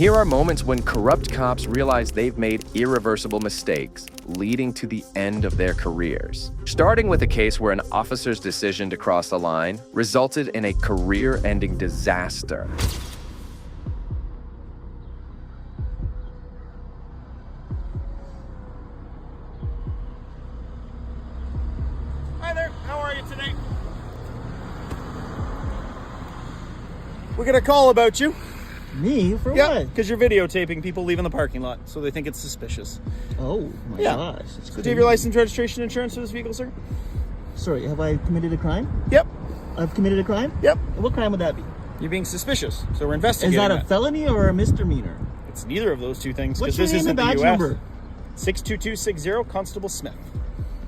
Here are moments when corrupt cops realize they've made irreversible mistakes, leading to the end of their careers. Starting with a case where an officer's decision to cross the line resulted in a career-ending disaster. Hi there, how are you today? We got a call about you. Me? For Yeah, what? because you're videotaping people leaving the parking lot, so they think it's suspicious. Oh my gosh. It's So do you have your license, registration, insurance for this vehicle, sir? Sorry, have I committed a crime? Yep. I've committed a crime? Yep. What crime would that be? You're being suspicious, so we're Is investigating that a felony or a misdemeanor? It's neither of those two things, What's because your this name isn't and the badge US. number? 62260, Constable Smith.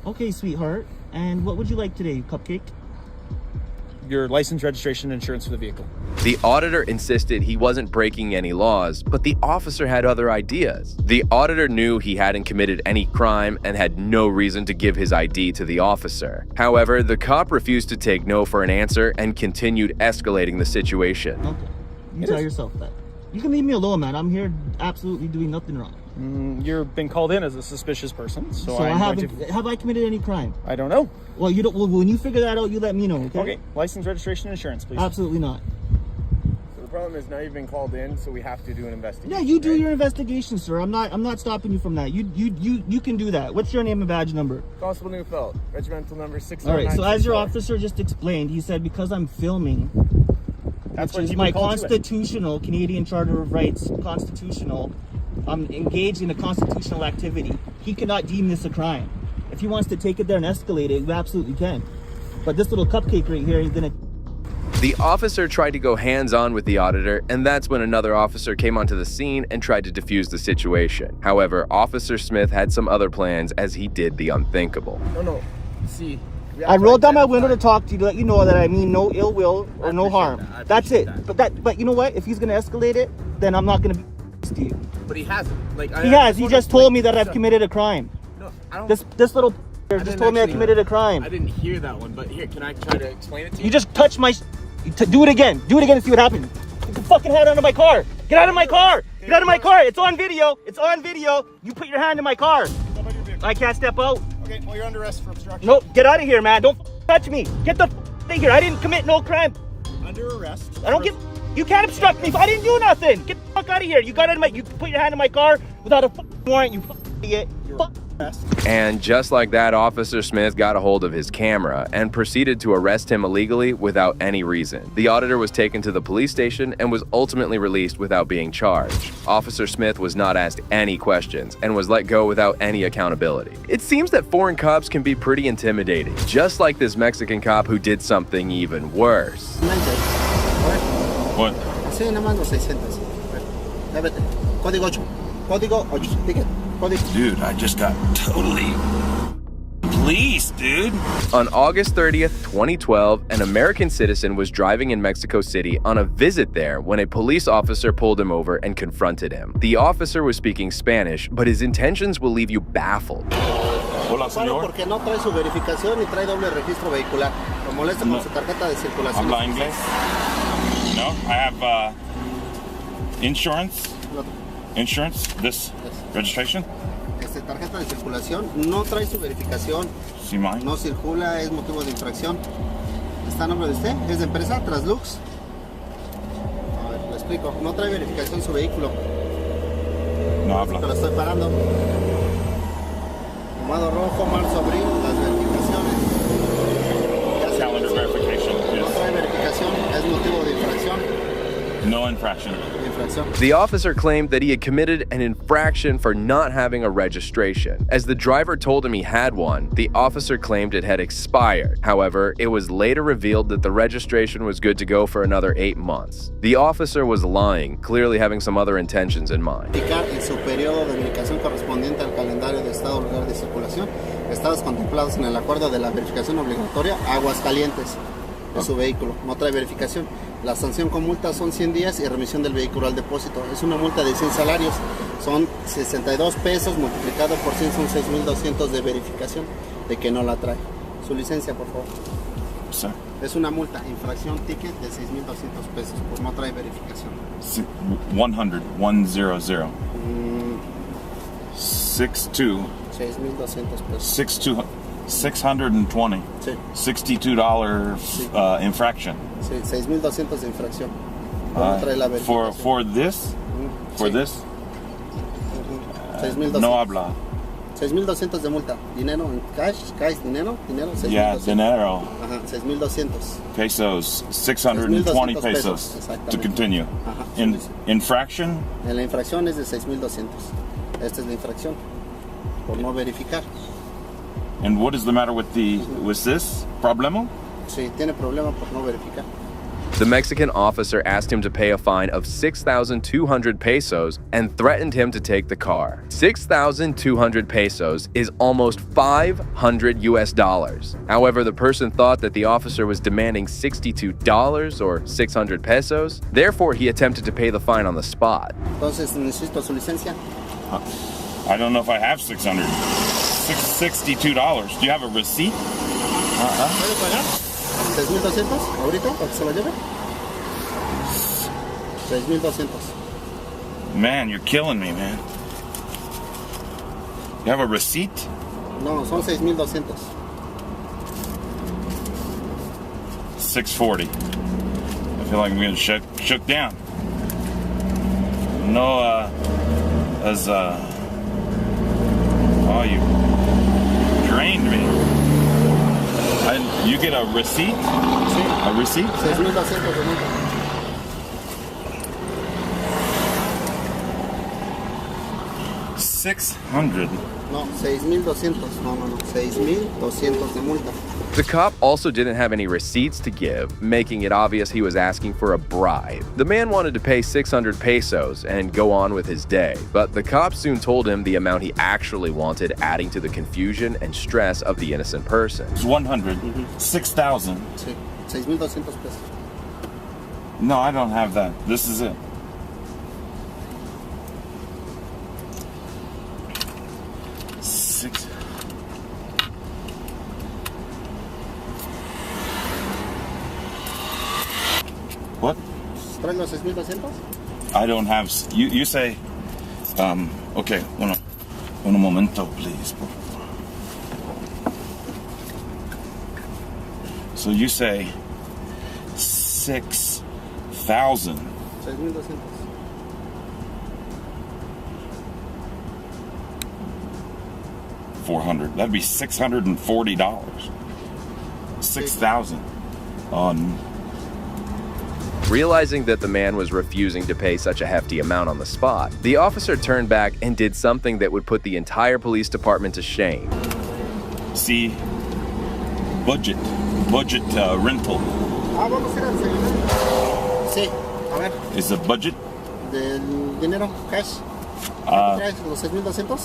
Okay, sweetheart. And what would you like today, cupcake? Your license, registration, insurance for the vehicle. The auditor insisted he wasn't breaking any laws, but the officer had other ideas. The auditor knew he hadn't committed any crime and had no reason to give his ID to the officer. However, the cop refused to take no for an answer and continued escalating the situation. Okay. You tell yourself that. You can leave me alone, man. I'm here absolutely doing nothing wrong. You've been called in as a suspicious person, so I I'm haven't. going to... Have I committed any crime? I don't know. Well, you don't. Well, when you figure that out, you let me know. Okay. Okay, license, registration, insurance, please. Absolutely not. So the problem is now you've been called in, so we have to do an investigation. Yeah, you do right? your investigation, sir. I'm not stopping you from that. You can do that. What's your name and badge number? Constable Neufeld, regimental number 60964. All right. So as your officer just explained, he said because I'm filming, That's which what is you my called you in. constitutional Canadian Charter of Rights, constitutional. I'm engaged in a constitutional activity. He cannot deem this a crime. If he wants to take it there and escalate it, we absolutely can. But this little cupcake right here, he's gonna. The officer tried to go hands-on with the auditor, and that's when another officer came onto the scene and tried to defuse the situation. However, Officer Smith had some other plans as he did the unthinkable. No. See. we have I to rolled down my window to identify- talk to you to let you know that I mean no ill will or no appreciate harm. that. I That's it. appreciate But you know what? If he's gonna escalate it, then I'm not gonna be to you. But he hasn't. Like, He has. He just told me that I've committed a crime. No, I don't. This little just didn't told me I actually- committed a crime. I didn't hear that one, but here, can I try to explain it to you? You just touched my. Do it again. Do it again and see what happens. Get the fucking hand out of my car. Get out of my car. Get out of my car. It's on video. It's on video. You put your hand in my car. Step out of your vehicle. I can't step out. Okay, well, you're under arrest for obstruction. Nope. Get out of here, man. Don't touch me. Get the thing here. I didn't commit no crime. Under arrest. I don't give. You can't obstruct me. I didn't do nothing. Get the fuck out of here. You got out of my. You put your hand in my car without a warrant. You idiot. Fuck. And just like that, Officer Smith got a hold of his camera and proceeded to arrest him illegally without any reason. The auditor was taken to the police station and was ultimately released without being charged. Officer Smith was not asked any questions and was let go without any accountability. It seems that foreign cops can be pretty intimidating, just like this Mexican cop who did something even worse. What? Sí, nada más los 600. Ya vete. Código 8. Código 8. Ticket. Código. Dude, I just got totally policed, dude. On August 30th, 2012, an American citizen was driving in Mexico City on a visit there when a police officer pulled him over and confronted him. The officer was speaking Spanish, but his intentions will leave you baffled. Hola, Paro señor. porque no trae su verificación y trae doble registro vehicular. Lo molesta con su tarjeta de circulación. Habla inglés? No, I have insurance. No, Insurance. This registration. tarjeta de circulación. No trae su verificación. See mine? No circula, es motivo de infracción. ¿Está a nombre de usted? ¿Es de empresa? ¿Traslux? A ver, le explico. No trae verificación su vehículo. No Te habla. lo estoy parando. Tomado rojo, marzo, abril, las verificaciones. Ya se Calendar venció. verification. No trae Yes. verificación, es motivo de infracción. No infraction. The officer claimed that he had committed an infraction for not having a registration. As the driver told him he had one, the officer claimed it had expired. However, it was later revealed that the registration was good to go for another 8 months. The officer was lying, clearly having some other intentions in mind. Indicar en su periodo de verificación correspondiente al calendario de estado lugar de circulación, estados contemplados en el acuerdo de la verificación obligatoria, Aguascalientes, de su vehículo. No trae verificación. La sanción con multa son 100 días y remisión del vehículo al depósito. Es una multa de 100 salarios. Son 62 pesos multiplicado por 100 son 6,200 de verificación de que no la trae. Su licencia, por favor. Sir. Es una multa, infracción, ticket de 6,200 pesos por no traer verificación. 100, 100. 62. 6,200 pesos. 620. Sí, $62 infraction. sí, 6,200 de infracción. Por no traer la verificación. For this? For Sí. this? 6,200. No habla. 6,200 de multa. Dinero en cash, dinero, 6,200. Yeah, dinero. Ajá, 6,200. Pesos, 620 pesos to exactamente. continue. Ajá, In, sí, sí. infraction? En la infracción es de 6,200. Esta es la infracción por no verificar. And what is the matter with this problema? Sí, tiene problema por no verificar. The Mexican officer asked him to pay a fine of 6,200 pesos and threatened him to take the car. 6,200 pesos is almost $500. However, the person thought that the officer was demanding $62 or 600 pesos. Therefore, he attempted to pay the fine on the spot. Entonces necesito su licencia. I don't know if I have 600. $62. Do you have a receipt? ¿Puede pagar? 6,200 ahorita para que se lo lleve. 6,200. Man, you're killing me, man. You have a receipt? No, son 6,200. 640. I feel like I'm getting shook down. No, oh, you drained me. You get a receipt? Sí. A receipt? 6,200 de multa. $600. No, 6,200. No. 6,200 de multa. The cop also didn't have any receipts to give, making it obvious he was asking for a bribe. The man wanted to pay 600 pesos and go on with his day, but the cop soon told him the amount he actually wanted, adding to the confusion and stress of the innocent person. It's 100. 6,000. Sí, 6,200 pesos. No, I don't have that. This is it. What? ¿Traes los 6,200? I don't have. You say. Okay. Un momento, please. So you say 6,000. 6,200. $400. That'd be $640. 6,000 on. Realizing that the man was refusing to pay such a hefty amount on the spot, the officer turned back and did something that would put the entire police department to shame. See, budget rental. Vamos a ir al celular. Sí, a ver, Is a budget? del dinero, cash. ¿Traes los 6,200?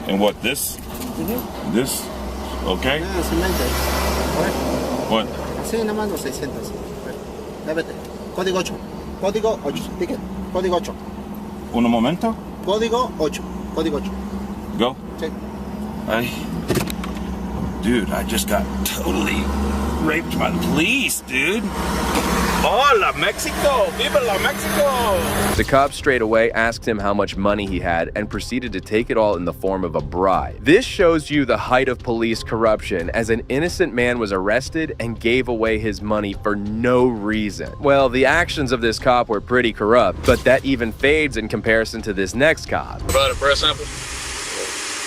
And what, this? This? Okay. Ah, sin mente. A ver, What? sí, nada más los 600. Ya vete. Código 8. Código 8. Ticket. Código 8. Un momento? Código 8. Código 8. Go. Sí. Dude, I just got totally raped by the police, dude. Hola, Mexico! Viva la Mexico! The cop straight away asked him how much money he had and proceeded to take it all in the form of a bribe. This shows you the height of police corruption, as an innocent man was arrested and gave away his money for no reason. Well, the actions of this cop were pretty corrupt, but that even fades in comparison to this next cop. About a breath sample?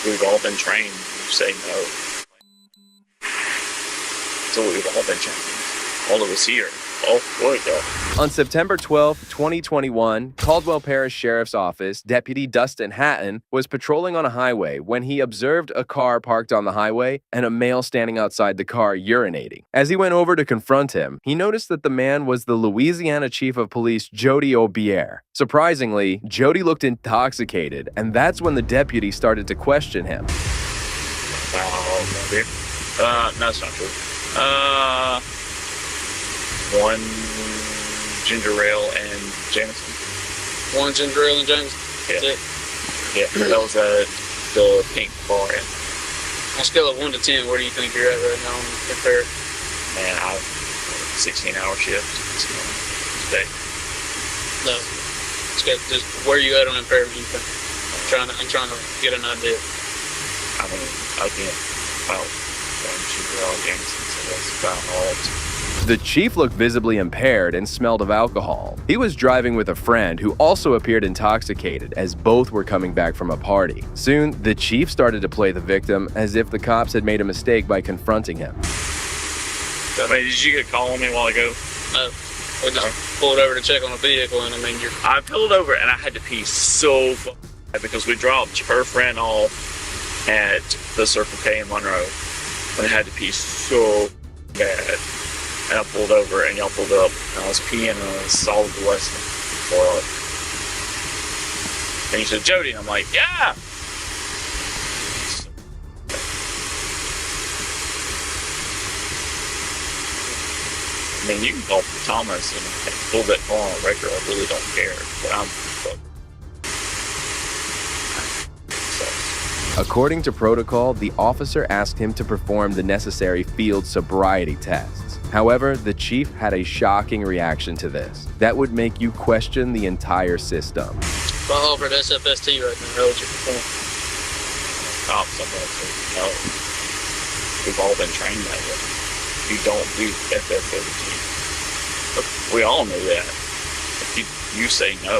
We've all been trained to say no. So we've all been trained. All of us here. Oh, boy, God. On September 12, 2021, Caldwell Parish Sheriff's Office Deputy Dustin Hatton was patrolling on a highway when he observed a car parked on the highway and a male standing outside the car urinating. As he went over to confront him, he noticed that the man was the Louisiana Chief of Police Jody O'Bier. Surprisingly, Jody looked intoxicated, and that's when the deputy started to question him. Oh, maybe. No, that's not true. One ginger ale and Jameson. One ginger ale and Jameson? Yeah. That's it? Yeah, that was at the pink bar. On a scale of 1 to 10, where do you think you're at right now? Compare. Man, 16-hour shift today. No. Just where you at on impairment? I'm trying to get an idea. I mean, again, well, Jameson, so that's about all. The chief looked visibly impaired and smelled of alcohol. He was driving with a friend who also appeared intoxicated, as both were coming back from a party. Soon, the chief started to play the victim as if the cops had made a mistake by confronting him. Wait, did you get a call on me a while ago? No. We just pulled over to check on a vehicle, and I pulled over and I had to pee so bad because we dropped her friend off at the Circle K in Monroe, and I had to pee so bad. And I pulled over and y'all pulled up, and I was peeing and I saw the lesson for it. And you said, Jody, and I'm like, yeah! I mean, you can call Thomas and pull that car on a regular, I really don't care, but According to protocol, the officer asked him to perform the necessary field sobriety tests. However, the chief had a shocking reaction to this that would make you question the entire system. if I offered SFST right now, how would you perform? Cops, I'm going to say, no. We've all been trained that way. You don't do FF17. We all know that. If you say no,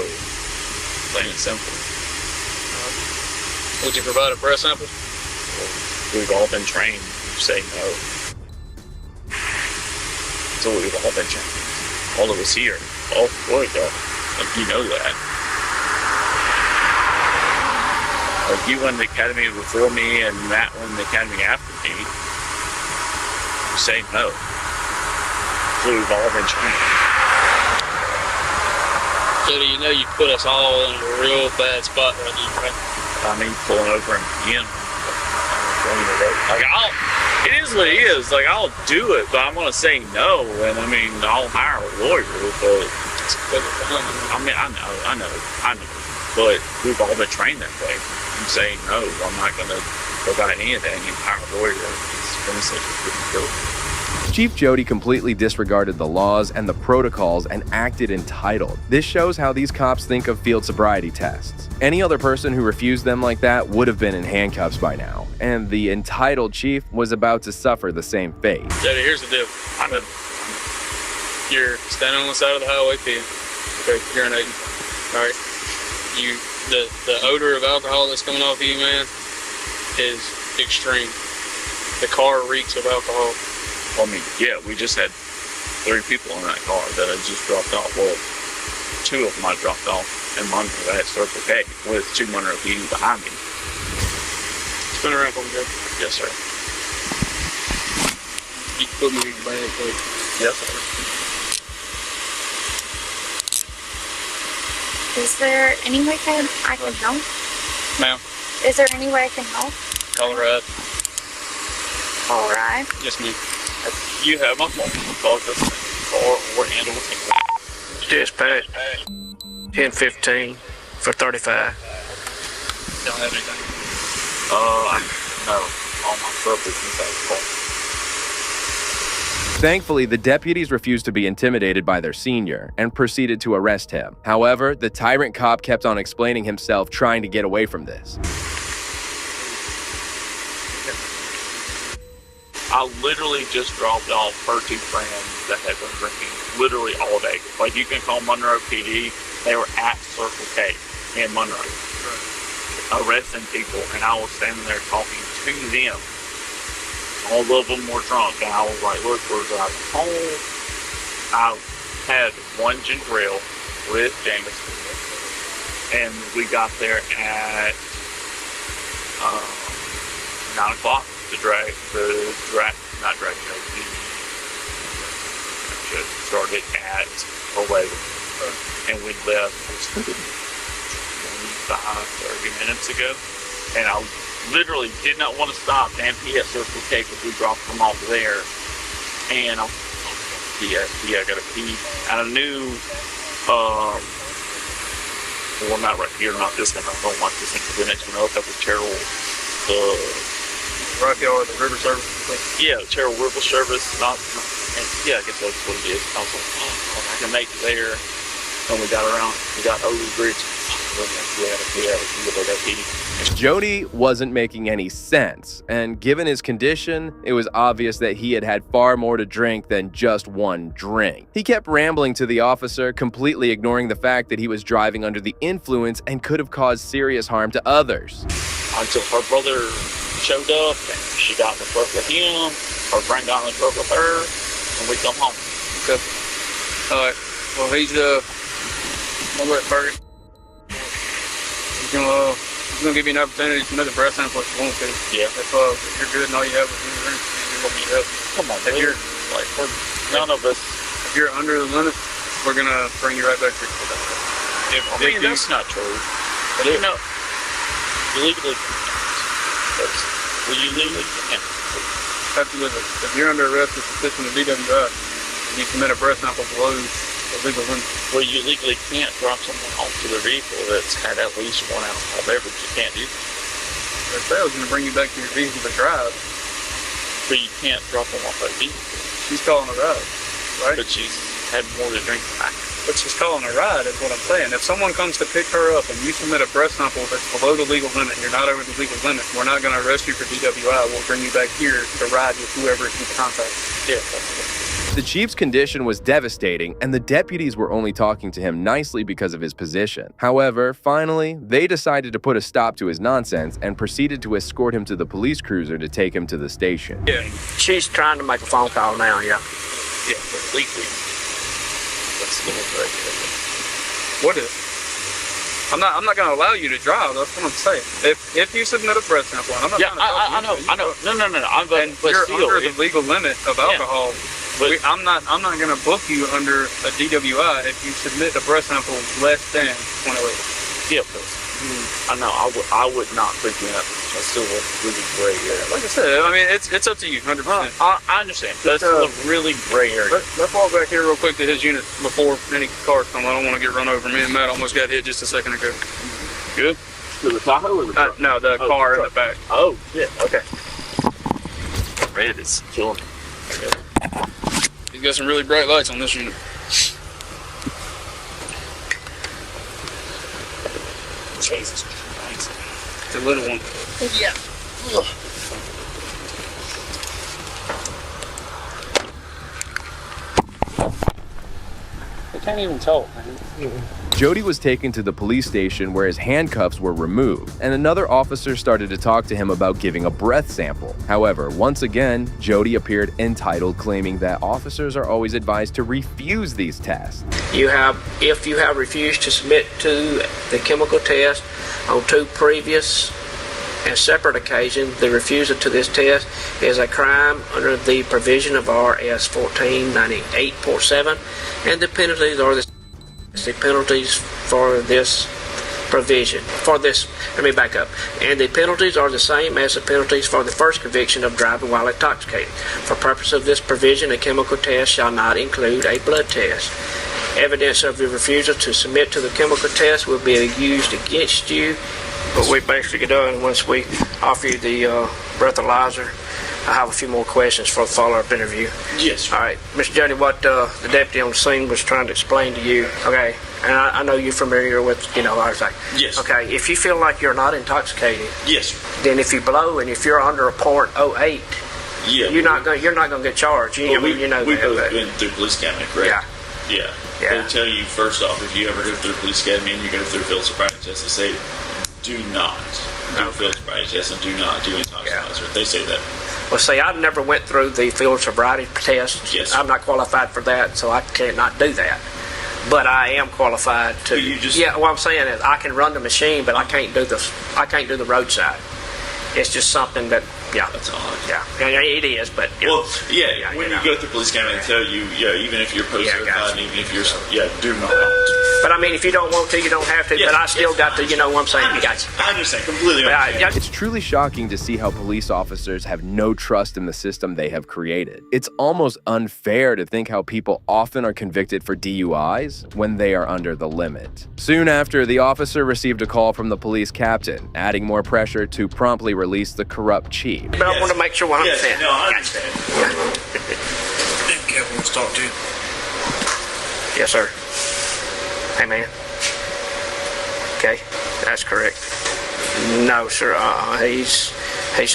plain and simple. Would you provide a breath sample? We've all been trained. You say no. So we've all been trained. All of us here. Oh, boy, you know that. Like you won the academy before me and Matt won the academy after me. You say no. So we've all been trained. Jody, you know you put us all in a real bad spot right now, right? I mean, pulling over and again. Like, it is what it is. Like, I'll do it, but I'm going to say no. And I mean, I'll hire a lawyer, but I mean, I know. But we've all been trained that way. I'm saying no, I'm not going to provide any of that and hire a lawyer. It's going to say pretty good. Chief Jody completely disregarded the laws and the protocols and acted entitled. This shows how these cops think of field sobriety tests. Any other person who refused them like that would have been in handcuffs by now, and the entitled chief was about to suffer the same fate. Jody, here's the deal. You're standing on the side of the highway peeing. Okay, urinating. All right. The odor of alcohol that's coming off of you, man, is extreme. The car reeks of alcohol. I mean, yeah, we just had 3 people in that car that I just dropped off. Well, 2 of them I dropped off in Monroe at Circle K with 2 Monroe PD behind me. Spin around for me, Joe. Yes, sir. You can put me in your bag, please. Yes, sir. Is there any way I can help? Ma'am. Is there any way I can help? Call her up. All right. Yes, ma'am. You have my phone. Call this or handle it. Dispatch 1015 for 35. Don't have anything. No. All my stuff is inside the car. Thankfully, the deputies refused to be intimidated by their senior and proceeded to arrest him. However, the tyrant cop kept on explaining himself, trying to get away from this. I literally just dropped off her 2 friends that had been drinking literally all day. Like, you can call Monroe PD. They were at Circle K in Monroe, arresting people, and I was standing there talking to them. All of them were drunk, and I was like, look, we're driving home. I had 1 ginger ale with Jameson, and we got there at 9 o'clock. Started at 11, and we left 25, 30 minutes ago, and I literally did not want to stop and pee at Circle K because we dropped them off there, and I gotta pee, and I knew, well, not right here, not this one, I don't want this one, because the next one up was Terrell, Rocky or the river service? Yeah, Terrell River Service, not And yeah, I guess that's what it is. I was like, oh, I can make it there. And we got over the bridge. Jody wasn't making any sense, and given his condition, it was obvious that he had had far more to drink than just one drink. He kept rambling to the officer, completely ignoring the fact that he was driving under the influence and could have caused serious harm to others. Until her brother showed up, and she got in the truck with him, her friend got in the truck with her, and we come home. Okay. All right. Well, he's I'm gonna let Fergus. He's gonna give you an opportunity to submit a breath sample if you want to. Yeah. If you're good and all you have is you're gonna be up. Come on, if you're like none of us. If you're under the limit, we're gonna bring you right back here. That's not true. But you know, you legally can't. Well, you legally can't. Absolutely. If you're under arrest for suspicion of DWI, and you submit a breath sample below the legal limit. Well, you legally can't drop someone onto their vehicle that's had at least 1 alcohol beverage. You can't do that. If I was going to bring you back to your vehicle to drive. But you can't drop them off that vehicle. She's calling a ride, right? But she's had more to drink than I. But she's calling a ride is what I'm saying. If someone comes to pick her up and you submit a breath sample that's below the legal limit, you're not over the legal limit, we're not going to arrest you for DWI. We'll bring you back here to ride with whoever you contact. Yeah, The chief's condition was devastating, and the deputies were only talking to him nicely because of his position. However, finally, they decided to put a stop to his nonsense and proceeded to escort him to the police cruiser to take him to the station. Yeah. She's trying to make a phone call now, yeah. Yeah, but legally. What is? I'm not going to allow you to drive. That's what I'm saying. If you submit a breath sample, I'm not. Yeah, I know. No. And you're under the legal limit of alcohol. But I'm not going to book you under a DWI if you submit a breath sample less than 20 liters. Yeah, but I know. I would not book you up. That's still a really gray area. Like I said, I mean, it's up to you, 100%. I understand. That's still a really gray area. Let's walk back here real quick to his unit before any cars come. I don't want to get run over. Me and Matt almost got hit just a second ago. Good? To the Tahoe or the truck? No, the car in the back. Oh, yeah, okay. Red is killing me. He's got some really bright lights on this unit. Jesus Christ. It's a little one. Yeah. They can't even tell, man. Jody was taken to the police station where his handcuffs were removed, and another officer started to talk to him about giving a breath sample. However, once again, Jody appeared entitled, claiming that officers are always advised to refuse these tests. If you have refused to submit to the chemical test on 2 previous and separate occasions, the refusal to this test is a crime under the provision of RS 1498.7, and the penalties are the penalties for this provision. Let me back up. And the penalties are the same as the penalties for the first conviction of driving while intoxicated. For purpose of this provision, a chemical test shall not include a blood test. Evidence of the refusal to submit to the chemical test will be used against you. What we basically done once we offer you the breathalyzer, I have a few more questions for the follow-up interview. Yes. All right, Mr. Jody, what the deputy on the scene was trying to explain to you, okay, and I know you're familiar with, everything. Yes. Okay, if you feel like you're not intoxicated, Yes. then if you blow and if you're under a .08, Yeah. you're not going to get charged. We both been through police academy, correct? Yeah. They tell you first off, if you ever go through police academy and you go through field sobriety test, they say, do not do a field sobriety test and do not do intoxicants. They say that. Well, see, I've never went through the field sobriety test. Yes. I'm not qualified for that, so I cannot do that. But I am qualified to. What I'm saying is I can run the machine, but I can't do the roadside. It's just something that. Yeah. That's odd. Yeah, it is, but. When you go through police academy, they tell you, even if you're post-certified, even if you're, do not. But I mean, if you don't want to, you don't have to. But I still got to, what I'm saying? You got I understand, completely understand. It's truly shocking to see how police officers have no trust in the system they have created. It's almost unfair to think how people often are convicted for DUIs when they are under the limit. Soon after, the officer received a call from the police captain, adding more pressure to promptly release the corrupt chief. But I want to make sure what I'm saying. No, I understand. Let's talk to you. Yes, sir. Hey, man. Okay, that's correct. No, sir. He's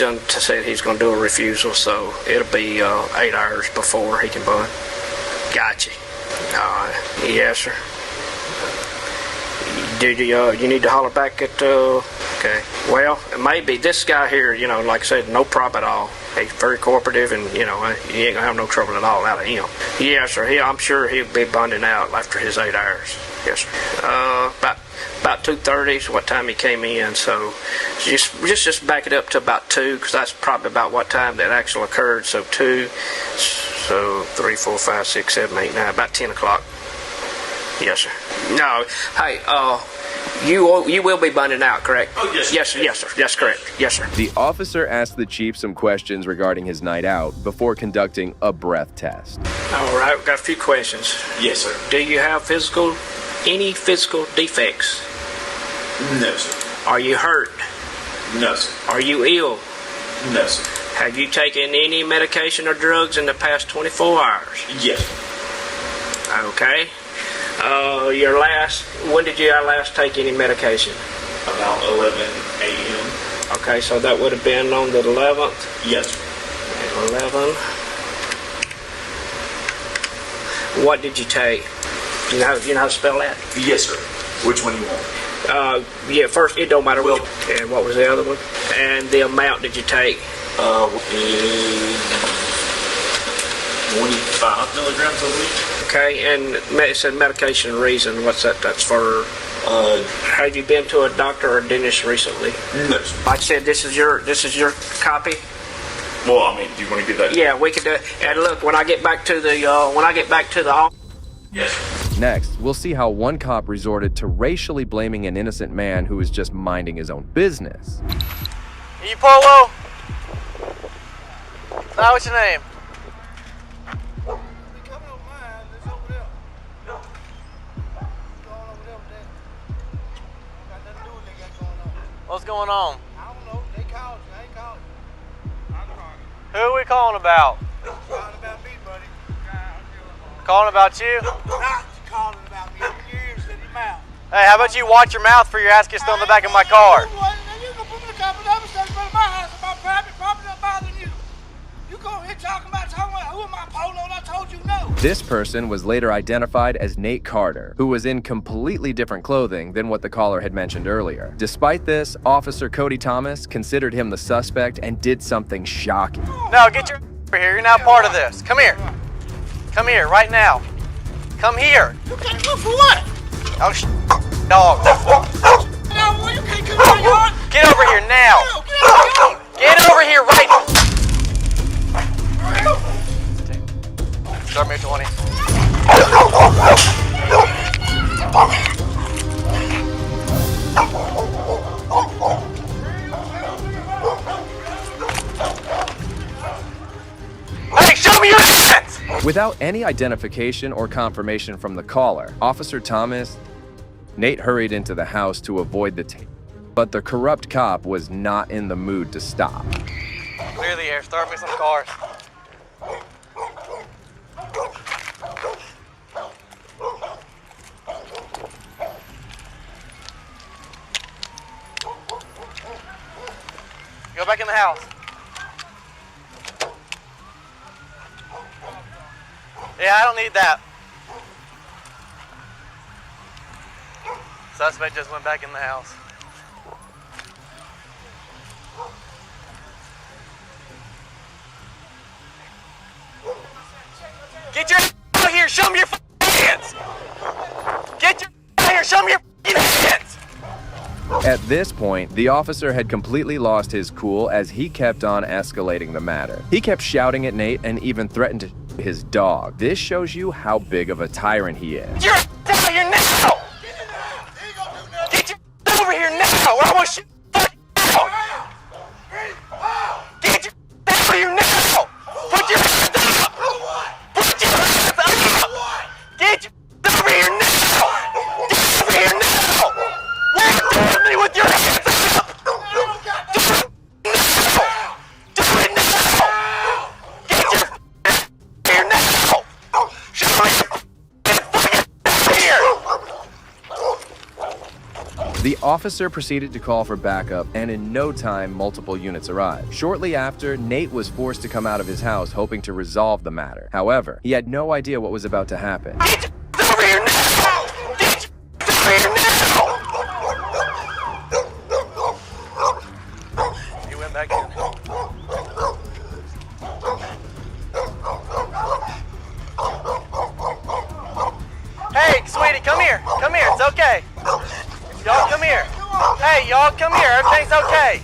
done said he's going to do a refusal, so it'll be 8 hours before he can bond. Gotcha. Yes, sir. You need to holler back at, okay. Well, maybe this guy here, you know, like I said, no problem at all. He's very cooperative and, you know, you ain't going to have no trouble at all out of him. Yes, sir. I'm sure he'll be bonding out after his 8 hours. Yes, sir. About 2:30 is what time he came in, so just back it up to about 2, because that's probably about what time that actually occurred. So 2, so 3, 4, 5, 6, 7, 8, 9, about 10 o'clock. Yes, sir. No, hey, you will be bonding out, correct? Oh, yes, sir. Yes, sir. Yes, sir. That's correct. Yes, sir. The officer asked the chief some questions regarding his night out before conducting a breath test. All right, we've got a few questions. Yes, sir. Do you have any physical defects? No, sir. Are you hurt? No, sir. Are you ill? No, sir. Have you taken any medication or drugs in the past 24 hours? Yes, sir. Okay. When did you last take any medication? About 11 a.m. Okay, so that would have been on the 11th? Yes, sir. 11. What did you take? You know how to spell that? Yes, sir. Which one do you want? Yeah, first, it don't matter which. And what was the other one? And the amount did you take? 25 milligrams a week. Okay, and it said medication reason. What's that? That's for. Have you been to a doctor or a dentist recently? No, sir. Like I said, this is your copy. Well, I mean, do you want to give that? Yeah, we could do it. And look, when I get back to the office. Yes, sir. Next, we'll see how one cop resorted to racially blaming an innocent man who was just minding his own business. You Polo? Now, what's your name? What's going on? I don't know. They called you. I ain't called you. I'm calling. Who are we calling about? Calling about me, buddy. Calling about you? Not calling about me. Open your ears and your mouth. Hey, how about you watch your mouth for your ass gets thrown in the back of my car? You gonna put me in the car, but I'm standing in front of my house about private property not bothering you. You go here talking about who am I, Polo? And I told you no. This person was later identified as Nate Carter, who was in completely different clothing than what the caller had mentioned earlier. Despite this, Officer Cody Thomas considered him the suspect and did something shocking. No, get your over here. You're now part of this. Come here. Come here, right now. Come here. You can't go for what? Oh, dog. No, you can't come in my yard. Get over here now. Get over here right now. Start me 20. Hey, show me your hands! Without any identification or confirmation from the caller, Officer Thomas, Nate hurried into the house to avoid the tape. But the corrupt cop was not in the mood to stop. Clear the air. Start me some cars. Go back in the house. Yeah, I don't need that. Suspect just went back in the house. Get your out here, show me your hands! Get your out here, show me your hands! At this point, the officer had completely lost his cool as he kept on escalating the matter. He kept shouting at Nate and even threatened to shoot his dog. This shows you how big of a tyrant he is. You're out here now! Get your over here now, or I'm gonna shoot you now! Get your out here now! Put your hands up! Put your hands up! Get your over here now! Get over here now! What me with your hands up! Do it now! Do it now! Get your here now! officer proceeded to call for backup, and in no time, multiple units arrived. Shortly after, Nate was forced to come out of his house hoping to resolve the matter. However, he had no idea what was about to happen. Get your over here now! Get your over here now! He went back in. Hey, sweetie, come here. Come here, it's okay. Y'all come here. Hey, y'all come here. Everything's okay.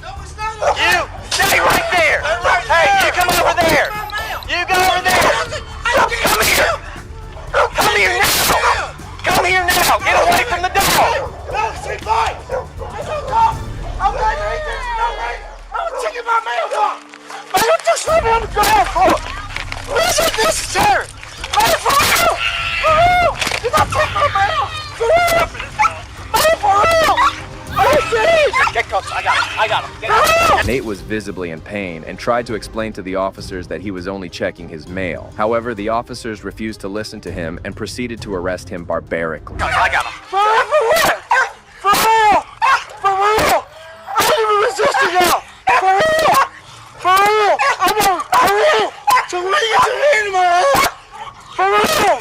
You stay right there. Hey, you come over there. You go over there. Come here. Come here now. Come here now. Get away from the dog. No, she fine. It's okay. I'm glad you ate this. No, right? I'm taking my mail off. Man, what you sleeping on the ground for? This is necessary. Man, for real. For real. You gotta take my mail. For real. Man, for real. Get close. I got him. Nate was visibly in pain and tried to explain to the officers that he was only checking his mail. However, the officers refused to listen to him and proceeded to arrest him barbarically. I got him. For real. For real. For real. I ain't even resisting y'all. For real. For real. I'm on. For real. So when you get your hand in my head. For real.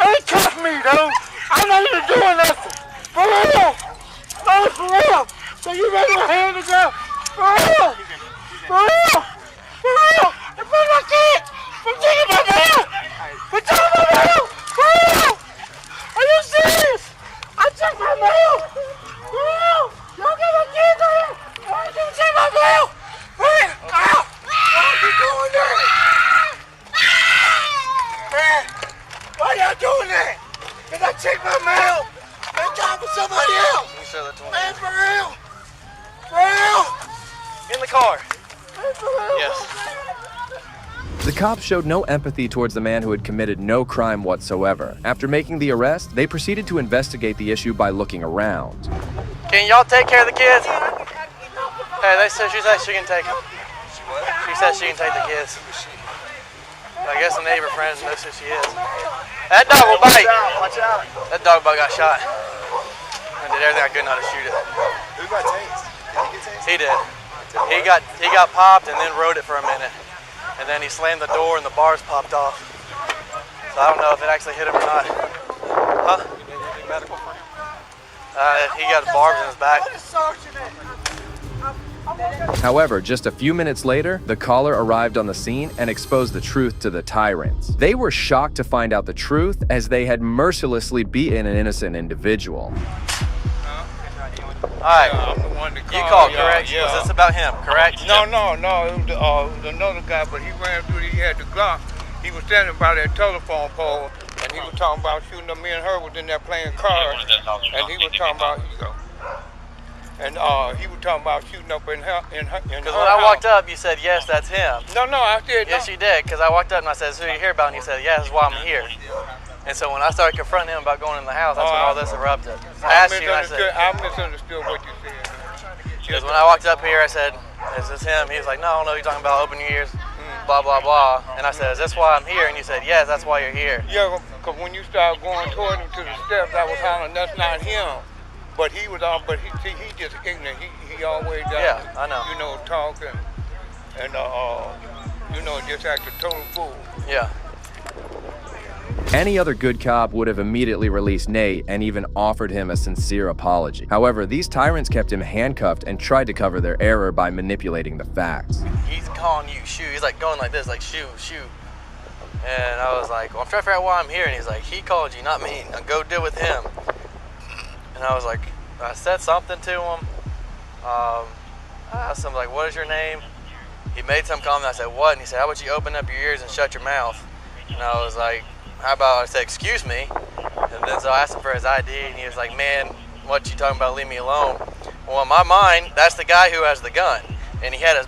Ain't cuff me, dude. I'm not even doing nothing. For real. No, for real. So you ready to hand it down? For real. For real. For real. In front of my kids. For taking my mail. For taking my mail. For real. Are you serious? I checked my mail. For real. Y'all get my kids on here. Why did you check my mail? Man, ow. Why are you doing that? Man, why y'all doing that? Cause I checked my mail. Man, time for somebody else. Man, for real. For real. In the car. Man, for real. Yes. The cops showed no empathy towards the man who had committed no crime whatsoever. After making the arrest, they proceeded to investigate the issue by looking around. Can y'all take care of the kids? Hey, she said she can take them. She said she can take the kids. I guess a neighbor friend knows who she is. That dog will bite. Watch out. That dog bug got shot. I did everything I could not to shoot it. Who got tased? Did he get tased? He did. He got popped and then rode it for a minute. And then he slammed the door and the bars popped off. So I don't know if it actually hit him or not. Huh? Anything medical for him? He got barbs in his back. However, just a few minutes later, the caller arrived on the scene and exposed the truth to the tyrants. They were shocked to find out the truth, as they had mercilessly beaten an innocent individual. Alright, I'm the one that you called, correct? Yeah. Was this about him, correct? No, it was another guy, but he ran through, he had the Glock. He was standing by that telephone pole, and he was talking about shooting up. Me and her was in there playing cards, and he was talking about, he was talking about shooting up in her Because when house. I walked up, you said, yes, that's him. No, I said Yes, you did, because I walked up and I said, who you hear about? And you said, yeah, that's why I'm here. And so when I started confronting him about going in the house, that's when all this erupted. I asked you, and I said, I misunderstood what you said. because when I walked up here, I said, is this him? He was like, no, I don't know, you're talking about open your ears, blah, blah, blah. And I said, is this why I'm here? And you said, yes, that's why you're here. Yeah, because when you started going toward him to the steps, I was hollering, that's not him. But he was all, but he just ignorant. He always Yeah, I know. Talk and just act a total fool. Yeah. Any other good cop would have immediately released Nate and even offered him a sincere apology. However, these tyrants kept him handcuffed and tried to cover their error by manipulating the facts. He's calling you shoot. He's like going like this, like shoot. And I was like, well, I'm trying to figure out why I'm here. And he's like, he called you, not me. Now go deal with him. And I was like, I said something to him. I asked him, like, what is your name? He made some comment. I said, what? And he said, how about you open up your ears and shut your mouth? And I was like, how about, I said, excuse me. And then so I asked him for his ID, and he was like, man, what you talking about? Leave me alone. Well, in my mind, that's the guy who has the gun. And he had his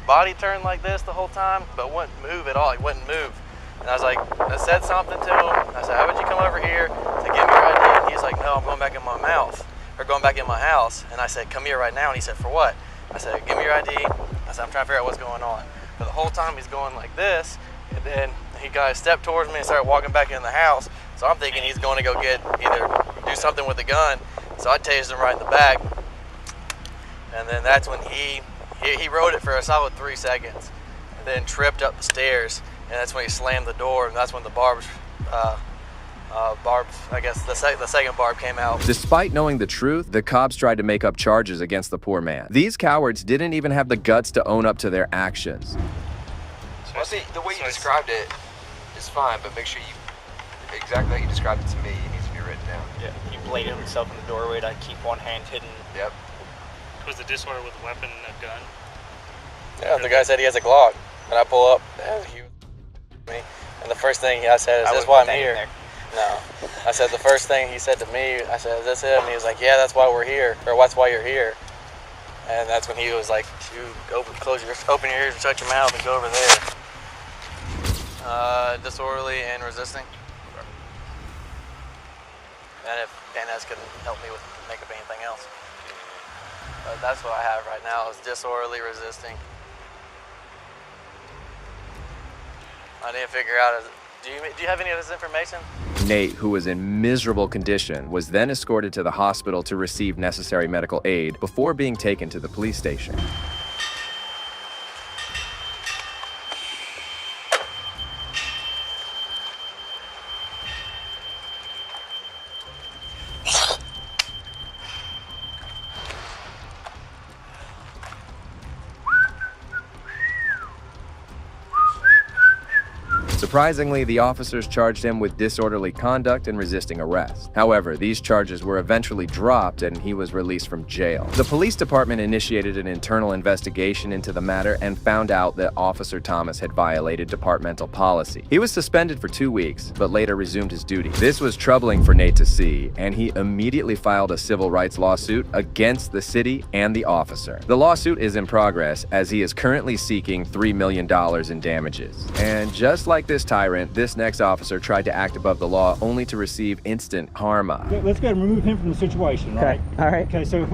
body turned like this the whole time, but wouldn't move at all. He wouldn't move. And I was like, I said something to him. I said, how about you come over here to give me your ID? And he's like, no, I'm going back in my mouth, or going back in my house. And I said, come here right now. And he said, for what? I said, give me your ID. I said, I'm trying to figure out what's going on. But the whole time he's going like this, and then he got a step towards me and started walking back in the house. So I'm thinking he's going to go get, either do something with the gun. So I tased him right in the back, and then that's when he rode it for a solid 3 seconds, and then tripped up the stairs, and that's when he slammed the door, and that's when the barbs, I guess the second barb came out. Despite knowing the truth, the cops tried to make up charges against the poor man. These cowards didn't even have the guts to own up to their actions. Well, see, the way you described it is fine, but make sure you, exactly how you described it to me, it needs to be written down. Yeah, he bladed himself in the doorway to keep one hand hidden. Yep. Was the disorder with a weapon and a gun? Yeah, the guy said he has a Glock, and I pull up, and the first thing I said is, "This is why I'm here." No, I said the first thing he said to me, I said, "Is this him?" And he was like, "Yeah, that's why we're here, or that's why you're here." And that's when he was like, open your ears and shut your mouth and go over there. Disorderly and resisting. And if Dennis can help me with make up anything else. But that's what I have right now is disorderly resisting. I need to figure out, do you have any of this information? Nate, who was in miserable condition, was then escorted to the hospital to receive necessary medical aid before being taken to the police station. Surprisingly, the officers charged him with disorderly conduct and resisting arrest. However, these charges were eventually dropped and he was released from jail. The police department initiated an internal investigation into the matter and found out that Officer Thomas had violated departmental policy. He was suspended for 2 weeks, but later resumed his duty. This was troubling for Nate to see, and he immediately filed a civil rights lawsuit against the city and the officer. The lawsuit is in progress as he is currently seeking $3 million in damages. And just like this tyrant, this next officer tried to act above the law only to receive instant karma. Let's go and remove him from the situation, right? Okay, all right. Okay, so